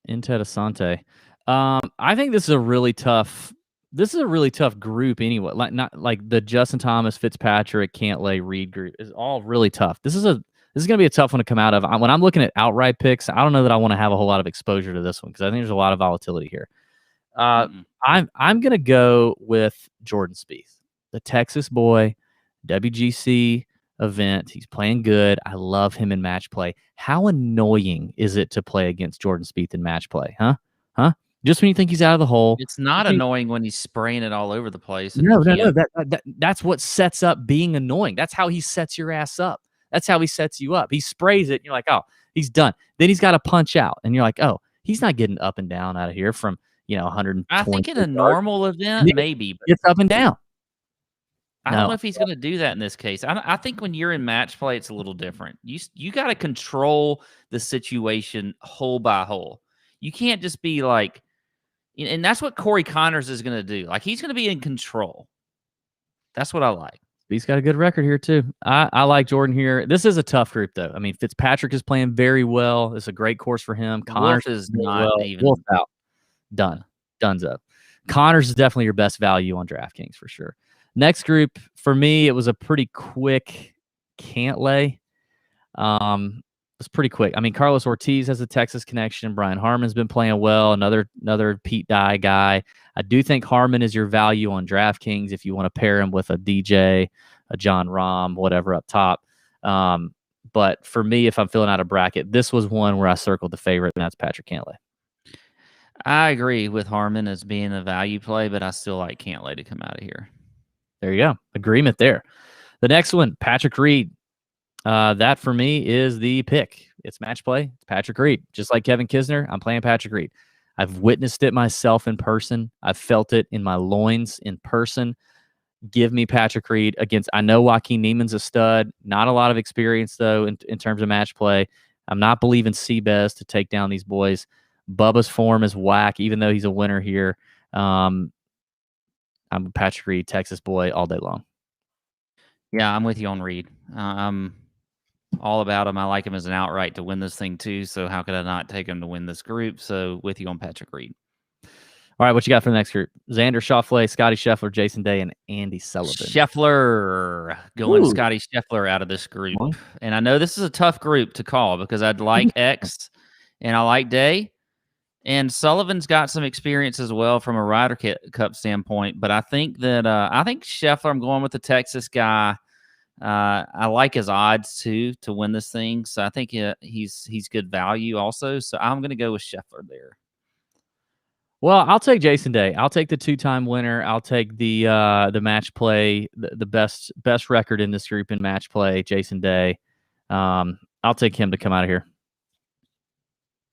Interessante. I think this is a really tough group anyway. Not like the Justin Thomas, Fitzpatrick, Cantlay, Reed group is all really tough. This is going to be a tough one to come out of. When I'm looking at outright picks, I don't know that I want to have a whole lot of exposure to this one because I think there's a lot of volatility here. I'm going to go with Jordan Spieth. The Texas boy, WGC event. He's playing good. I love him in match play. How annoying is it to play against Jordan Spieth in match play? Huh? Just when you think he's out of the hole. It's not annoying when he's spraying it all over the place. No. That's what sets up being annoying. That's how he sets your ass up. That's how he sets you up. He sprays it. And you're like, oh, he's done. Then he's got to punch out. And you're like, oh, he's not getting up and down out of here from, 120. I think in a normal event, maybe. It's up and down. I don't know if he's going to do that in this case. I think when you're in match play, it's a little different. You got to control the situation hole by hole. You can't just be like, and that's what Cory Connors is going to do. Like, he's going to be in control. That's what I like. He's got a good record here, too. I like Jordan here. This is a tough group, though. I mean, Fitzpatrick is playing very well. It's a great course for him. Connors is not even. Wolf out. Done. Dunzo. Connors is definitely your best value on DraftKings for sure. Next group, for me, it was a pretty quick can't lay. It was pretty quick. I mean, Carlos Ortiz has a Texas connection. Brian Harmon's been playing well. Another Pete Dye guy. I do think Harmon is your value on DraftKings if you want to pair him with a DJ, a John Rahm, whatever up top. But for me, if I'm filling out a bracket, this was one where I circled the favorite, and that's Patrick Cantlay. I agree with Harmon as being a value play, but I still like Cantlay to come out of here. There you go. Agreement there. The next one, Patrick Reed. That for me is the pick. It's match play. It's Patrick Reed. Just like Kevin Kisner, I'm playing Patrick Reed. I've witnessed it myself in person. I've felt it in my loins in person. Give me Patrick Reed against, I know Joaquin Niemann's a stud. Not a lot of experience, though, in terms of match play. I'm not believing Seabass to take down these boys. Bubba's form is whack, even though he's a winner here. I'm a Patrick Reed, Texas boy, all day long. Yeah, I'm with you on Reed. I'm all about him. I like him as an outright to win this thing, too. So how could I not take him to win this group? So with you on Patrick Reed. All right, what you got for the next group? Xander Schauffele, Scotty Scheffler, Jason Day, and Andy Sullivan. Scheffler. Going Scotty Scheffler out of this group. And I know this is a tough group to call because I'd like X and I like Day. And Sullivan's got some experience as well from a Ryder Cup standpoint. But I think that Scheffler, I'm going with the Texas guy. I like his odds, too, to win this thing. So I think he's good value also. So I'm going to go with Scheffler there. Well, I'll take Jason Day. I'll take the two-time winner. I'll take the match play, the best record in this group in match play, Jason Day. I'll take him to come out of here.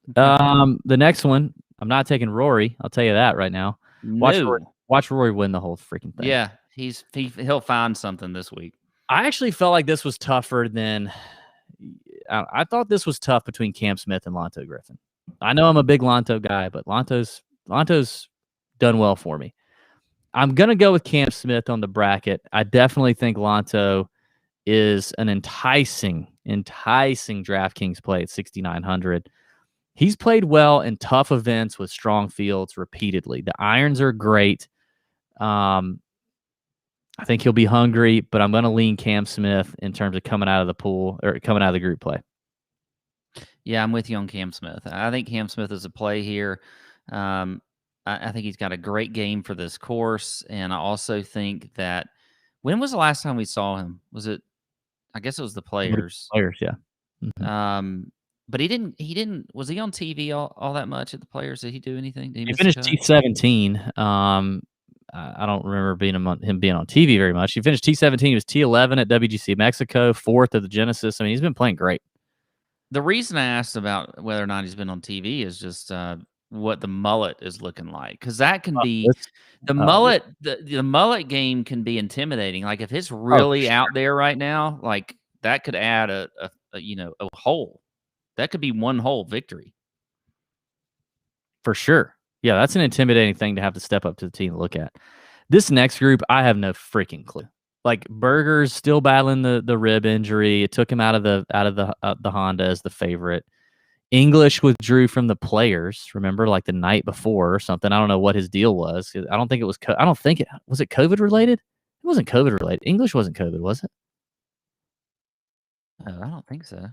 The next one, I'm not taking Rory. I'll tell you that right now. Watch Rory win the whole freaking thing. Yeah, he'll find something this week. I actually felt like this was tougher than I thought. This was tough between Cam Smith and Lanto Griffin. I know I'm a big Lanto guy, but Lanto's done well for me. I'm gonna go with Cam Smith on the bracket. I definitely think Lanto is an enticing DraftKings play at 6,900. He's played well in tough events with strong fields repeatedly. The irons are great. I think he'll be hungry, but I'm going to lean Cam Smith in terms of coming out of the pool or coming out of the group play. Yeah, I'm with you on Cam Smith. I think Cam Smith is a play here. I think he's got a great game for this course, and I also think that when was the last time we saw him? Was it? I guess it was the Players. Players, yeah. Mm-hmm. But he didn't. Was he on TV all that much at the Players? Did he do anything? He finished T17. I don't remember him being on TV very much. He finished T17. He was T11 at WGC Mexico, 4th at the Genesis. I mean, he's been playing great. The reason I asked about whether or not he's been on TV is just what the mullet is looking like, because that can be the mullet. The mullet game can be intimidating. Like if it's really out there right now, like that could add a hole. That could be one hole victory. For sure. Yeah, that's an intimidating thing to have to step up to the team to look at. This next group, I have no freaking clue. Like Berger's still battling the rib injury. It took him out of the Honda as the favorite. English withdrew from the Players. Remember, like the night before or something. I don't know what his deal was. I don't think it was. Was it COVID related? It wasn't COVID related. English wasn't COVID, was it? I don't think so.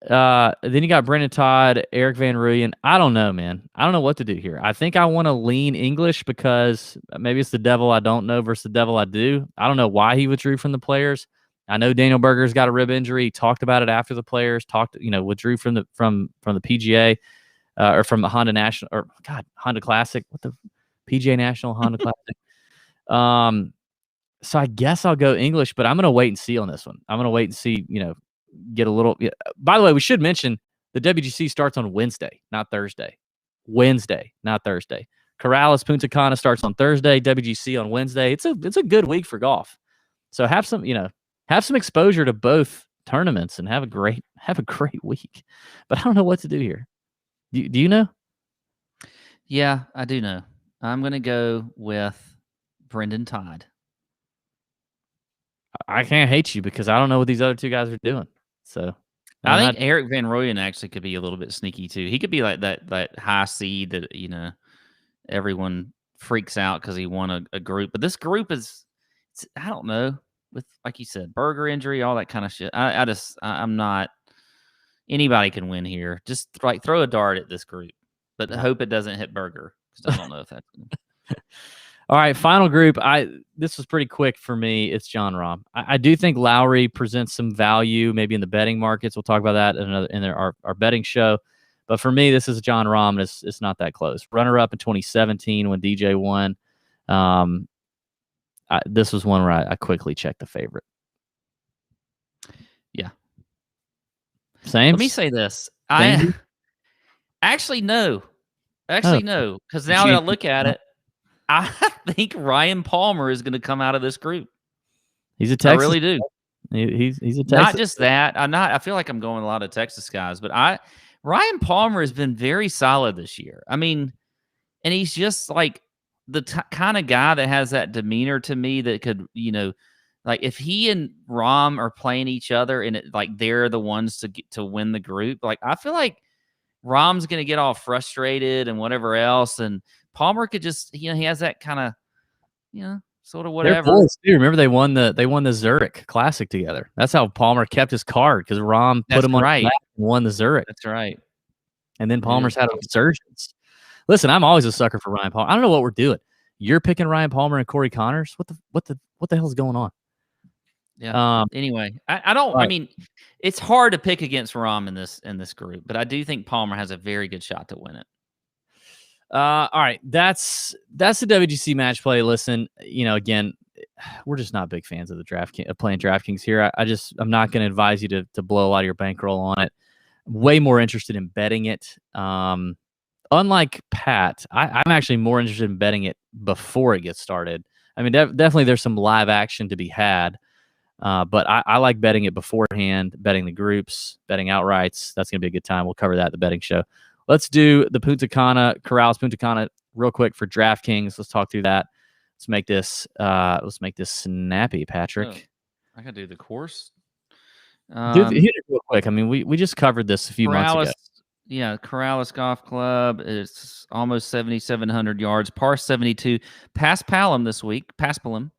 Then you got Brendan Todd, Eric Van Rooyen. I don't know, man. I don't know what to do here. I think I want to lean English because maybe it's the devil I don't know versus the devil I do. I don't know why he withdrew from the Players. I know Daniel Berger's got a rib injury. He talked about it after the Players. Withdrew from the PGA or from the Honda National or Honda Classic. What the PGA National Honda Classic? So I guess I'll go English, but I'm gonna wait and see on this one. I'm gonna wait and see. Get a little. By the way, we should mention the WGC starts on Wednesday, not Thursday. Wednesday, not Thursday. Corrales Punta Cana starts on Thursday. WGC on Wednesday. It's a good week for golf. So have some exposure to both tournaments and have a great week. But I don't know what to do here. Do you know? Yeah, I do know. I'm going to go with Brendan Todd. I can't hate you because I don't know what these other two guys are doing. So I think Eric Van Rooyen actually could be a little bit sneaky too. He could be like that high seed that everyone freaks out because he won a group. But this group is, I don't know, with like you said, Berger injury, all that kind of shit. I'm not. Anybody can win here. Just like throw a dart at this group, but hope it doesn't hit Berger because I don't know if that's. All right, final group. This was pretty quick for me. It's Jon Rahm. I do think Lowry presents some value, maybe in the betting markets. We'll talk about that in our betting show. But for me, this is Jon Rahm, and it's not that close. Runner-up in 2017 when DJ won. This was one where I quickly checked the favorite. Yeah. Same. Let me say this. I actually no. No, because now that I look at it, I think Ryan Palmer is going to come out of this group. He's a Texas. I really do. He's a Texas. Not just that. I feel like I'm going with a lot of Texas guys, but Ryan Palmer has been very solid this year. I mean, and he's just like the kind of guy that has that demeanor to me that could, like if he and Rahm are playing each other and they're the ones to win the group, like I feel like Rahm's going to get all frustrated and whatever else, and Palmer could just, he has that kind of, sort of whatever. They're boys too. Remember they won the Zurich Classic together. That's how Palmer kept his card because Rahm put him on the and won the Zurich. That's right. And then Palmer's had a resurgence. Listen, I'm always a sucker for Ryan Palmer. I don't know what we're doing. You're picking Ryan Palmer and Cory Connors. What the hell is going on? Yeah. Anyway, I don't. Right. I mean, it's hard to pick against Rahm in this group, but I do think Palmer has a very good shot to win it. All right, that's the WGC match play. Listen, again, we're just not big fans of the playing DraftKings here. I'm not going to advise you to blow a lot of your bankroll on it. Way more interested in betting it. Unlike Pat, I'm actually more interested in betting it before it gets started. I mean, definitely there's some live action to be had, but I like betting it beforehand, betting the groups, betting outrights. That's going to be a good time. We'll cover that at the betting show. Let's do the Corrales Puntacana real quick for DraftKings. Let's talk through that. Let's make this snappy, Patrick. Oh, I gotta do the course. Hit it real quick. I mean, we just covered this a few months ago. Yeah, Corrales Golf Club. It's almost 7,700 yards, par 72. Paspalum this week. Paspalum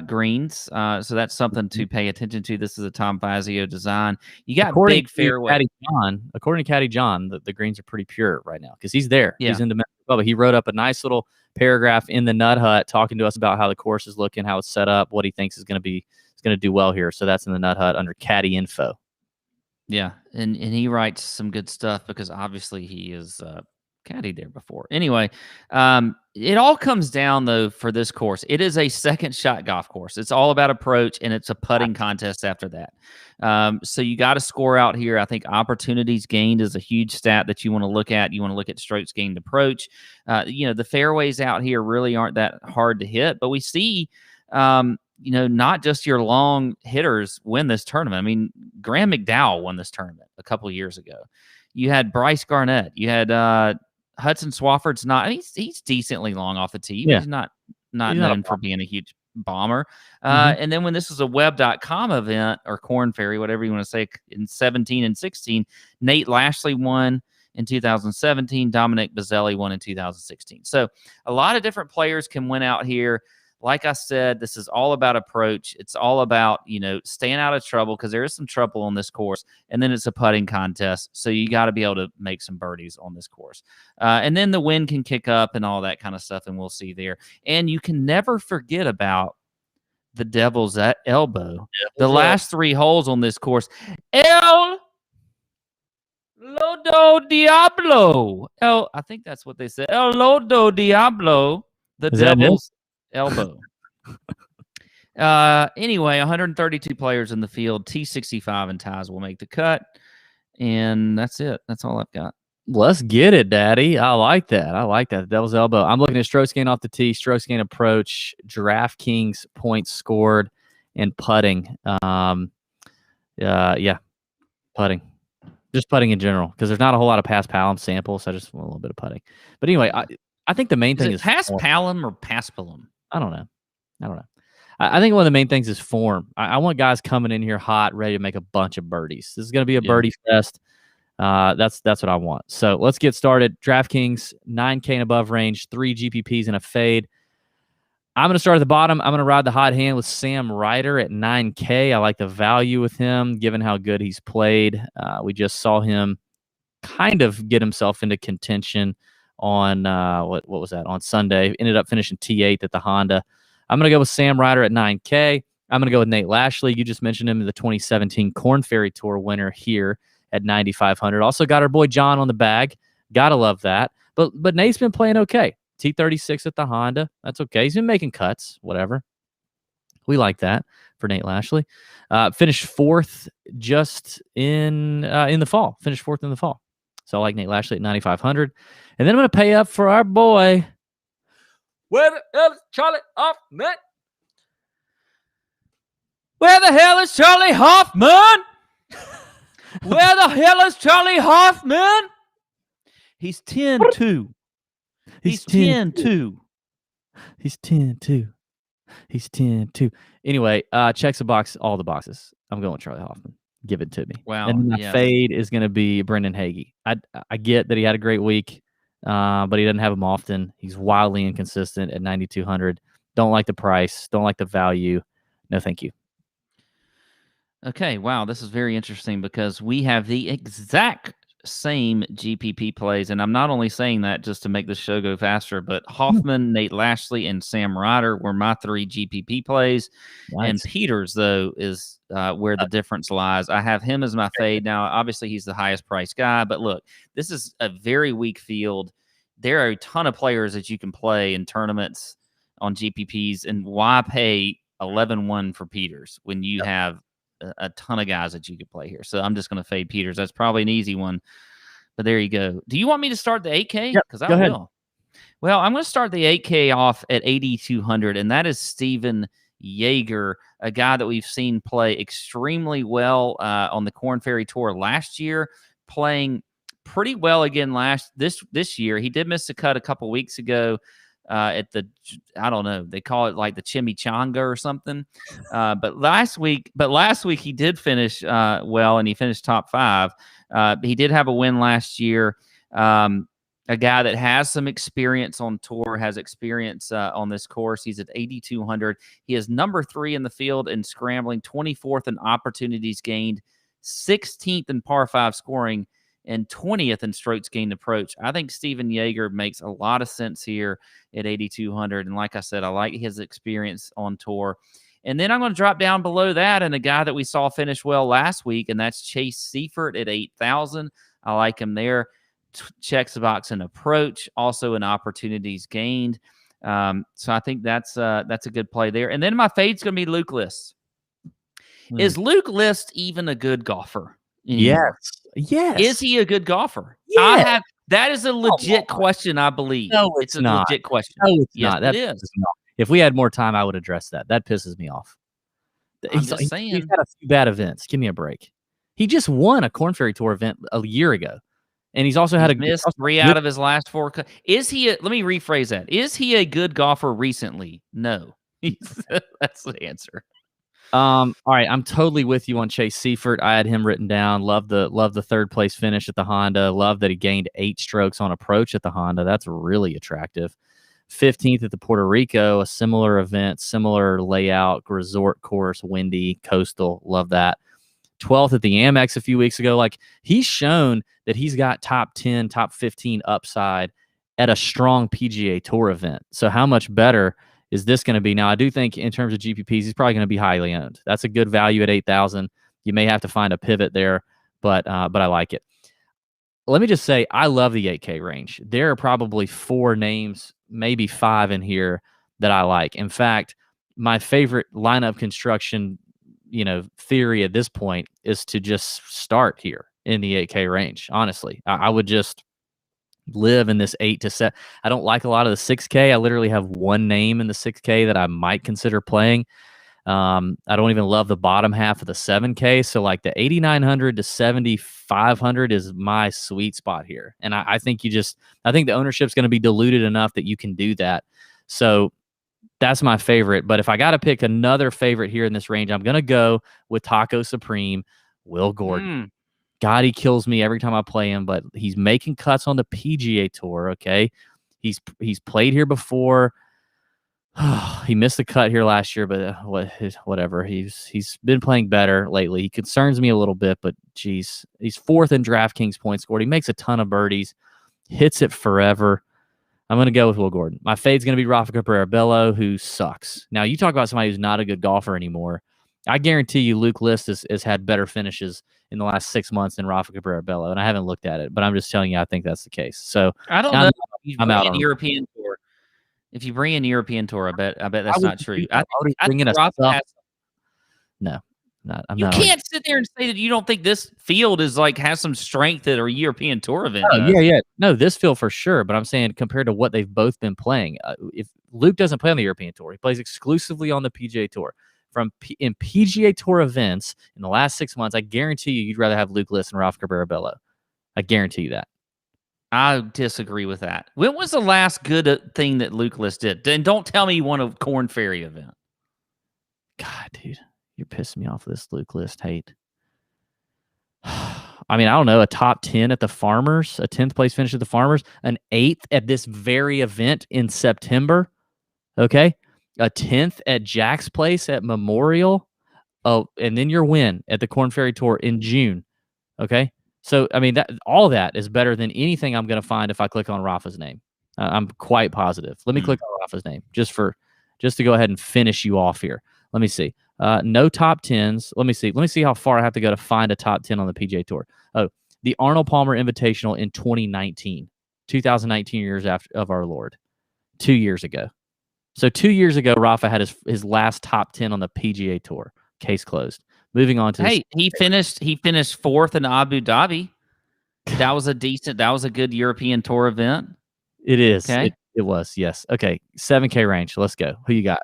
greens. So that's something to pay attention to. This is a Tom Fazio design. You got big fairway. According to Caddy John, the greens are pretty pure right now because he's there. Yeah. He's in Dominican Republic. He wrote up a nice little paragraph in the Nut Hut talking to us about how the course is looking, how it's set up, what he thinks is going to do well here. So that's in the Nut Hut under Caddy Info. Yeah, and he writes some good stuff because obviously he is caddied there before. Anyway, it all comes down, though, for this course. It is a second shot golf course. It's all about approach, and it's a putting contest after that. So you got to score out here. I think opportunities gained is a huge stat that you want to look at. You want to look at strokes gained approach. The fairways out here really aren't that hard to hit, but we see not just your long hitters win this tournament. I mean, Graham McDowell won this tournament a couple of years ago. You had Bryce Garnett. You had Hudson Swafford's not. He's decently long off the tee. Yeah. He's not known for being a huge bomber. And then when this was a web.com event or Corn Ferry, whatever you want to say, in 17 and 16, Nate Lashley won in 2017. Dominic Bazzelli won in 2016. So a lot of different players can win out here. Like I said, this is all about approach. It's all about, staying out of trouble because there is some trouble on this course. And then it's a putting contest. So you got to be able to make some birdies on this course. And then the wind can kick up and all that kind of stuff. And we'll see there. And you can never forget about the Devil's Elbow. The last 3 holes on this course. El Lodo Diablo. I think that's what they said. El Lodo Diablo. The Devil's Elbow. Anyway, 132 players in the field. T65 and ties will make the cut. And that's it. That's all I've got. Let's get it, Daddy. I like that. Devil's elbow. I'm looking at strokes gained off the tee, strokes gained approach, DraftKings points scored, and putting. Yeah, putting. Just putting in general, because there's not a whole lot of past Palom samples, so I just want a little bit of putting. But anyway, I think the main thing is past Palom or past Palom? I don't know. I think one of the main things is form. I want guys coming in here hot, ready to make a bunch of birdies. This is going to be a birdie fest. That's what I want. So let's get started. DraftKings, 9K and above range, 3 GPPs and a fade. I'm going to start at the bottom. I'm going to ride the hot hand with Sam Ryder at 9K. I like the value with him, given how good he's played. We just saw him kind of get himself into contention on, what was that, on Sunday. Ended up finishing T8 at the Honda. I'm going to go with Sam Ryder at 9K. I'm going to go with Nate Lashley. You just mentioned him, the 2017 Korn Ferry Tour winner here at 9,500. Also got our boy John on the bag. Gotta love that. But Nate's been playing okay. T36 at the Honda. That's okay. He's been making cuts. Whatever. We like that for Nate Lashley. Finished fourth just in the fall. Finished fourth in the fall. So I like Nate Lashley at 9,500. And then I'm going to pay up for our boy. Where the hell is Charlie Hoffman? Where the hell is Charlie Hoffman? Where the hell is Charlie Hoffman? He's 10-2. He's 10-2. He's 10-2. He's 10-2. Anyway, checks a box, all the boxes. I'm going with Charlie Hoffman. Give it to me. Wow. And my fade is going to be Brendan Hagee. I get that he had a great week, but he doesn't have them often. He's wildly inconsistent at 9,200. Don't like the price. Don't like the value. No, thank you. Okay, wow, this is very interesting because we have the exact same GPP plays, and I'm not only saying that just to make the show go faster, but Hoffman, Nate Lashley, and Sam Ryder were my 3 GPP plays, and Peters, though, is where the difference lies. I have him as my fade. Now, obviously, he's the highest priced guy, but look, this is a very weak field. There are a ton of players that you can play in tournaments on GPPs, and why pay 11-1 for Peters when you have a ton of guys that you could play here? So I'm just going to fade Peters. That's probably an easy one, but there you go. Do you want me to start the 8K? Yep, because I go ahead. will. Well, I'm going to start the 8K off at 8,200, and that is Stephen Yeager, a guy that we've seen play extremely well on the Korn Ferry Tour last year, playing pretty well again this year. He did miss a cut a couple weeks ago at the, I don't know, they call it like the chimichanga or something. But last week he did finish well, and he finished top 5. He did have a win last year. A guy that has some experience on tour, has experience on this course. He's at 8,200. He is number 3 in the field in scrambling, 24th in opportunities gained, 16th in par 5 scoring, and 20th in strokes gained approach. I think Stephen Yeager makes a lot of sense here at 8,200. And like I said, I like his experience on tour. And then I'm going to drop down below that, and a guy that we saw finish well last week, and that's Chase Seifer at 8,000. I like him there. Checks the box in approach, also in opportunities gained. So I think that's a good play there. And then my fade's going to be Luke List. Is Luke List even a good golfer anymore? Yes. Is he a good golfer? Yes. That is a legit question, I believe. No, it's not. Legit question. No, it's yes, not. It is. If we had more time, I would address that. That pisses me off. I'm just saying. He's had a few bad events. Give me a break. He just won a Korn Ferry Tour event a year ago. And he's also missed 3 out of his last 4. Is he? Let me rephrase that. Is he a good golfer recently? No. That's the answer. All right, I'm totally with you on Chase Seifert. I had him written down. Love the 3rd place finish at the Honda. Love that he gained 8 strokes on approach at the Honda. That's really attractive. 15th at the Puerto Rico, a similar event, similar layout, resort course, windy, coastal. Love that. 12th at the Amex a few weeks ago. Like, he's shown that he's got top 10, top 15 upside at a strong PGA Tour event. So how much better is this going to be? Now, I do think in terms of GPPs, he's probably going to be highly owned. That's a good value at 8,000. You may have to find a pivot there, but I like it. Let me just say, I love the 8K range. There are probably 4 names, maybe 5 in here that I like. In fact, my favorite lineup construction, theory at this point is to just start here in the 8K range. Honestly, I would just live in this 8 to 7. I don't like a lot of the 6K. I literally have one name in the 6K that I might consider playing. I don't even love the bottom half of the 7K. So like the 8,900 to 7,500 is my sweet spot here. And I think I think the ownership's going to be diluted enough that you can do that. So that's my favorite. But if I got to pick another favorite here in this range, I'm going to go with Taco Supreme, Will Gordon. God, he kills me every time I play him, but he's making cuts on the PGA Tour, okay? He's played here before. He missed the cut here last year, but whatever. He's been playing better lately. He concerns me a little bit, but geez, he's 4th in DraftKings points scored. He makes a ton of birdies, hits it forever. I'm going to go with Will Gordon. My fade's going to be Rafa Cabrera-Bello, who sucks. Now, you talk about somebody who's not a good golfer anymore. I guarantee you Luke List has had better finishes in the last 6 months than Rafa Cabrera-Bello, and I haven't looked at it, but I'm just telling you I think that's the case. So I don't know. I'm out on European Tour. If you bring in European Tour, I bet that's not true. I think Rafa No, not. You can't sit there and say that you don't think this field is has some strength at a European Tour event. Oh, yeah. No, this field for sure. But I'm saying compared to what they've both been playing, if Luke doesn't play on the European Tour, he plays exclusively on the PGA Tour. In PGA Tour events in the last 6 months, I guarantee you'd rather have Luke List and Rafa Cabrera-Bello. I guarantee you that. I disagree with that. When was the last good thing that Luke List did? And don't tell me he won a Corn Ferry event. God, dude, you're pissing me off with this Luke List hate. I mean, I don't know, a top 10 at the Farmers, a 10th place finish at the Farmers, an 8th at this very event in September, okay? A 10th at Jack's Place at Memorial, and then your win at the Corn Ferry Tour in June, okay? So, I mean, all that is better than anything I'm going to find if I click on Rafa's name. I'm quite positive. Let me click on Rafa's name just to go ahead and finish you off here. Let me see. No top 10s. Let me see how far I have to go to find a top 10 on the PGA Tour. Oh, the Arnold Palmer Invitational in 2019 years of our Lord, 2 years ago. So 2 years ago, Rafa had his last top 10 on the PGA Tour. Case closed. Moving on to he finished 4th in Abu Dhabi. That was a good European Tour event. It is. Okay. It was, yes. Okay, 7K range. Let's go. Who you got?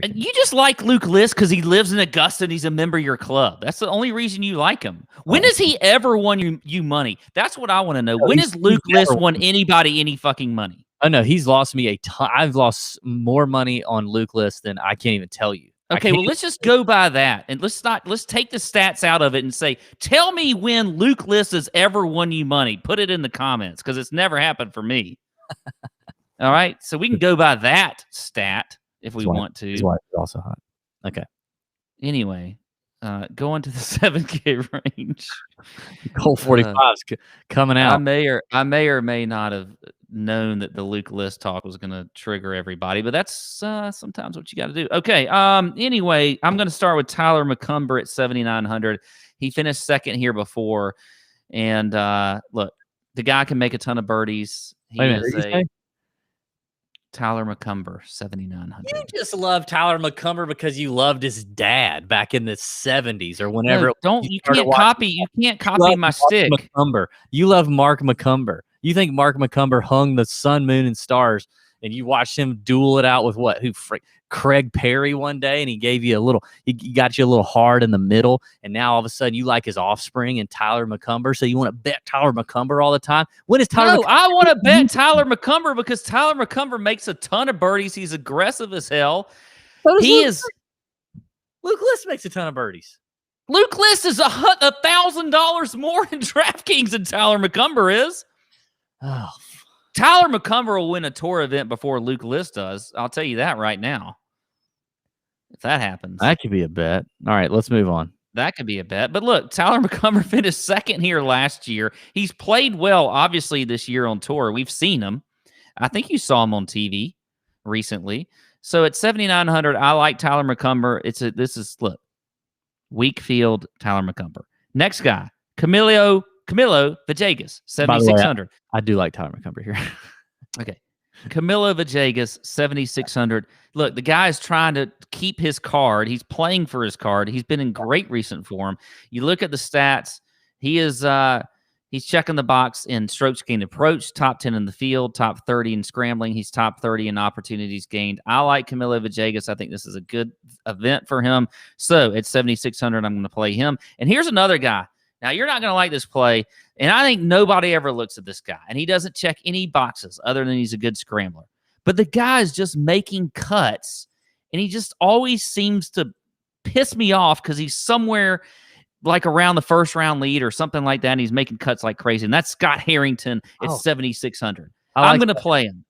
You just like Luke List because he lives in Augusta and he's a member of your club. That's the only reason you like him. When has he ever won you money? That's what I want to know. When has Luke List won anybody any fucking money? Oh, no, he's lost me a ton. I've lost more money on Luke List than I can't even tell you. Okay, well, let's just go by that. And let's take the stats out of it and say, tell me when Luke List has ever won you money. Put it in the comments because it's never happened for me. All right, so we can go by that stat if we want to. His wife is also hot. Okay. Anyway, going to the 7K range. Cold 45's coming out. I may or may not have known that the Luke List talk was going to trigger everybody, but that's sometimes what you got to do. Okay. Anyway, I'm going to start with Tyler Mccumber at 7,900. He finished 2nd here before, and look, the guy can make a ton of birdies. Tyler Mccumber, 7,900. You just love Tyler Mccumber because you loved his dad back in the 70s or whenever. No, you can't copy my stick. Mccumber. You love Mark Mccumber. You think Mark Mccumber hung the sun, moon, and stars, and you watched him duel it out with Craig Perry one day, and he got you a little hard in the middle, and now all of a sudden you like his offspring and Tyler Mccumber, so you want to bet Tyler Mccumber all the time? When is Tyler? No, I want to bet Tyler Mccumber because Tyler Mccumber makes a ton of birdies. He's aggressive as hell. Luke List makes a ton of birdies. Luke List is $1,000 more in DraftKings than Tyler Mccumber is. Oh, Tyler Mccumber will win a tour event before Luke List does. I'll tell you that right now. If that happens. That could be a bet. All right, let's move on. That could be a bet. But look, Tyler Mccumber finished 2nd here last year. He's played well, obviously, this year on tour. We've seen him. I think you saw him on TV recently. So at 7,900, I like Tyler Mccumber. Look, weak field, Tyler Mccumber. Next guy, Camilo Vagus, 7,600. I do like Tyler Mccumber here. Okay. Camilo Vagus, 7,600. Look, the guy is trying to keep his card. He's playing for his card. He's been in great recent form. You look at the stats. He is He's checking the box in strokes gained approach, top 10 in the field, top 30 in scrambling. He's top 30 in opportunities gained. I like Camilla Vagus. I think this is a good event for him. So at 7,600, I'm going to play him. And here's another guy. Now, you're not going to like this play, and I think nobody ever looks at this guy, and he doesn't check any boxes other than he's a good scrambler. But the guy is just making cuts, and he just always seems to piss me off because he's somewhere like around the first round lead or something like that, and he's making cuts like crazy. And that's Scott Harrington at 7,600. I'm going to play him.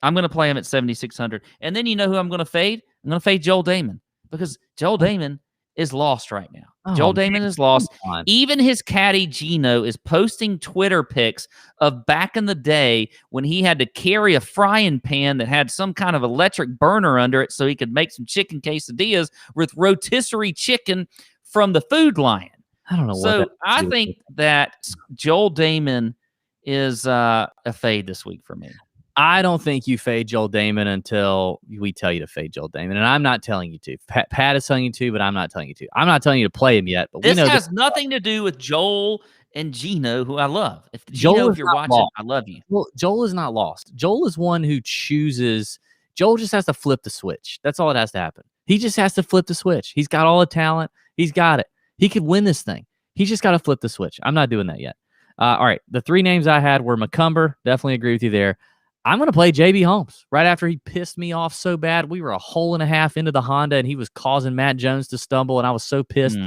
I'm going to play him at 7,600. And then you know who I'm going to fade? I'm going to fade Joel Damon because Joel Damon is lost right now. Joel Damon is lost. Even his caddy Gino is posting Twitter pics of back in the day when he had to carry a frying pan that had some kind of electric burner under it so he could make some chicken quesadillas with rotisserie chicken from the Food Lion. I don't know. So I think that Joel Damon is a fade this week for me. I don't think you fade Joel Damon until we tell you to fade Joel Damon, and I'm not telling you to. Pat is telling you to, but I'm not telling you to. I'm not telling you to play him yet. But this has nothing to do with Joel and Gino, who I love. If you're watching, lost. I love you. Well, Joel is not lost. Joel is one who chooses. Joel just has to flip the switch. That's all that has to happen. He just has to flip the switch. He's got all the talent. He's got it. He could win this thing. He's just got to flip the switch. I'm not doing that yet. All right. The three names I had were Mccumber. Definitely agree with you there. I'm going to play JB Holmes right after he pissed me off so bad. We were a hole and a half into the Honda, and he was causing Matt Jones to stumble, and I was so pissed.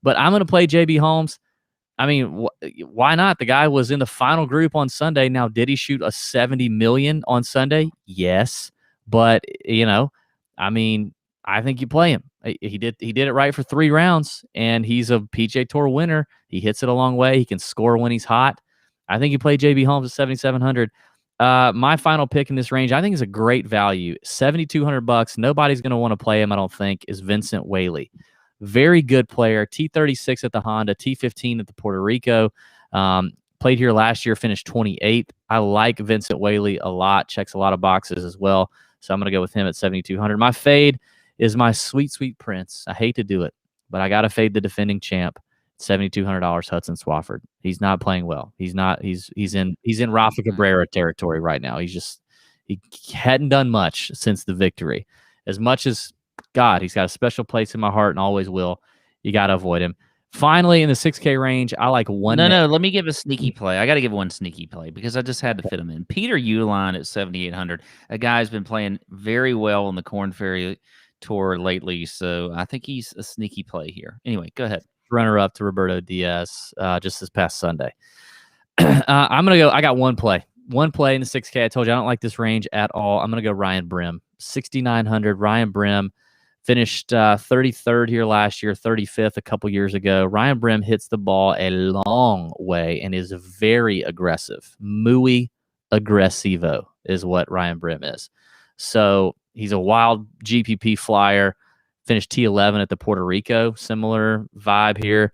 But I'm going to play JB Holmes. I mean, why not? The guy was in the final group on Sunday. Now, did he shoot a 70 million on Sunday? Yes. But, I mean, I think you play him. He did it right for 3 rounds, and he's a PGA Tour winner. He hits it a long way. He can score when he's hot. I think you play JB Holmes at 7,700. My final pick in this range, I think, is a great value. $7,200. Nobody's going to want to play him, I don't think, is Vincent Whaley. Very good player. T36 at the Honda, T15 at the Puerto Rico. Played here last year, finished 28th. I like Vincent Whaley a lot. Checks a lot of boxes as well. So I'm going to go with him at 7,200. My fade is my sweet, sweet prince. I hate to do it, but I got to fade the defending champ. $7,200 Hudson Swafford. He's not playing well. He's in Rafa Cabrera territory right now. He hadn't done much since the victory. As much as God, he's got a special place in my heart and always will. You got to avoid him. Finally, in the 6K range, I like one. No, let me give a sneaky play. I got to give one sneaky play because I just had to fit him in. Peter Uihlein at 7,800. A guy who's been playing very well on the Korn Ferry Tour lately, so I think he's a sneaky play here. Anyway, go ahead. Runner-up to Roberto Diaz just this past Sunday. I'm going to go. I got one play in the 6K. I told you I don't like this range at all. I'm going to go Ryan Brim. 6,900. Ryan Brim finished 33rd here last year, 35th a couple years ago. Ryan Brim hits the ball a long way and is very aggressive. Muy aggressivo is what Ryan Brim is. So he's a wild GPP flyer. Finished T11 at the Puerto Rico. Similar vibe here.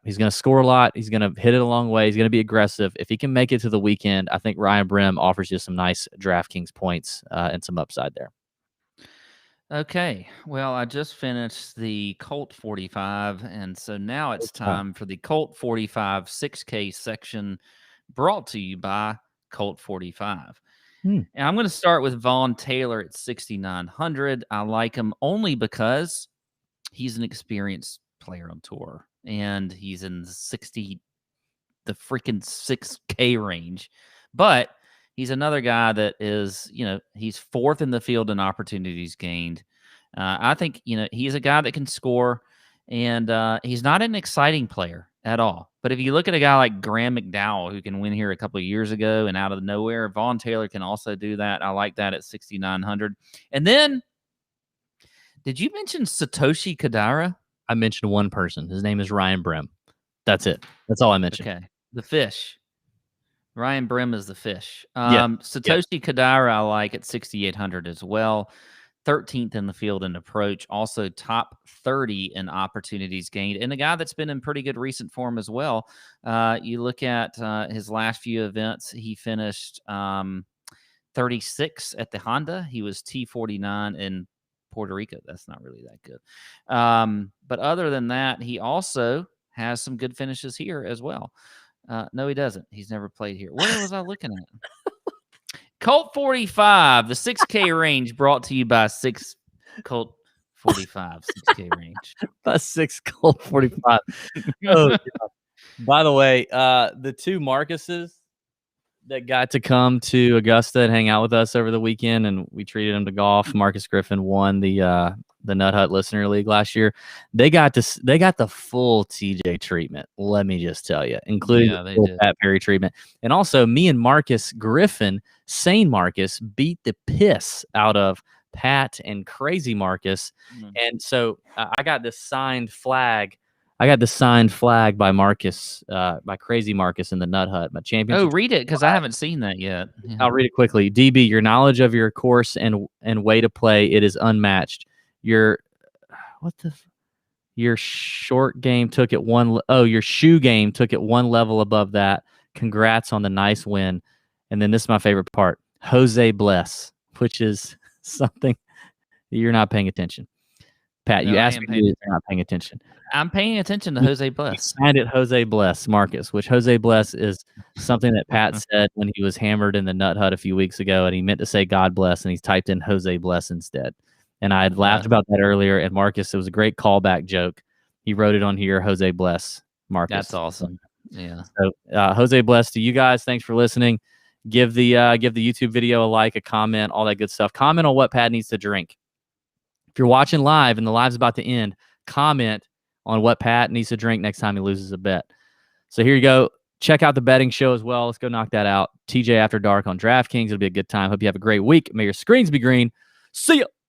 He's going to score a lot. He's going to hit it a long way. He's going to be aggressive. If he can make it to the weekend, I think Ryan Brim offers you some nice DraftKings points and some upside there. Okay. Well, I just finished the Colt 45, and so now it's time for the Colt 45 6K section brought to you by Colt 45. And I'm going to start with Vaughn Taylor at 6,900. I like him only because he's an experienced player on tour, and he's in the freaking 6K range. But he's another guy that is, he's 4th in the field in opportunities gained. I think, he's a guy that can score, and he's not an exciting player at all. But if you look at a guy like Graham McDowell, who can win here a couple of years ago and out of nowhere, Vaughn Taylor can also do that. I like that at 6,900. And then, did you mention Satoshi Kadara? I mentioned one person. His name is Ryan Brim. That's it. That's all I mentioned. Okay. The fish. Ryan Brim is the fish. Satoshi Kadara I like at 6,800 as well. 13th in the field in approach, also top 30 in opportunities gained, and a guy that's been in pretty good recent form as well. You look at his last few events, he finished 36 at the Honda. He was T49 in Puerto Rico. That's not really that good. But other than that, he also has some good finishes here as well. No, he doesn't. He's never played here. Where was I looking at? Colt 45, the 6K range brought to you by Colt 45, 6K range. By 6 Colt 45. Oh, yeah. By the way, the two Marcuses that got to come to Augusta and hang out with us over the weekend, and we treated them to golf. Marcus Griffin won the Nut Hut Listener League last year. They got the full TJ treatment. Let me just tell you, including the full Pat Perry treatment. And also, me and Marcus Griffin, Sane Marcus, beat the piss out of Pat and Crazy Marcus. And so I got this signed flag. By Marcus, by Crazy Marcus in the Nut Hut, my championship. Oh, read it, because I haven't seen that yet. Yeah. I'll read it quickly. DB, your knowledge of your course and way to play, it is unmatched. Your short game took it your shoe game took it one level above that. Congrats on the nice win. And then this is my favorite part. Jose Bless, which is something you're not paying attention. Pat, you asked me if you're not paying attention. I'm paying attention to Jose Bless. Signed it Jose Bless, Marcus, which Jose Bless is something that Pat said when he was hammered in the Nut Hut a few weeks ago, and he meant to say God bless, and he's typed in Jose Bless instead. And I had laughed about that earlier, and Marcus, it was a great callback joke. He wrote it on here, Jose Bless, Marcus. That's awesome. Yeah. So Jose Bless to you guys. Thanks for listening. Give the YouTube video a like, a comment, all that good stuff. Comment on what Pat needs to drink. If you're watching live and the live's about to end, comment on what Pat needs to drink next time he loses a bet. So here you go. Check out the betting show as well. Let's go knock that out. TJ After Dark on DraftKings. It'll be a good time. Hope you have a great week. May your screens be green. See ya.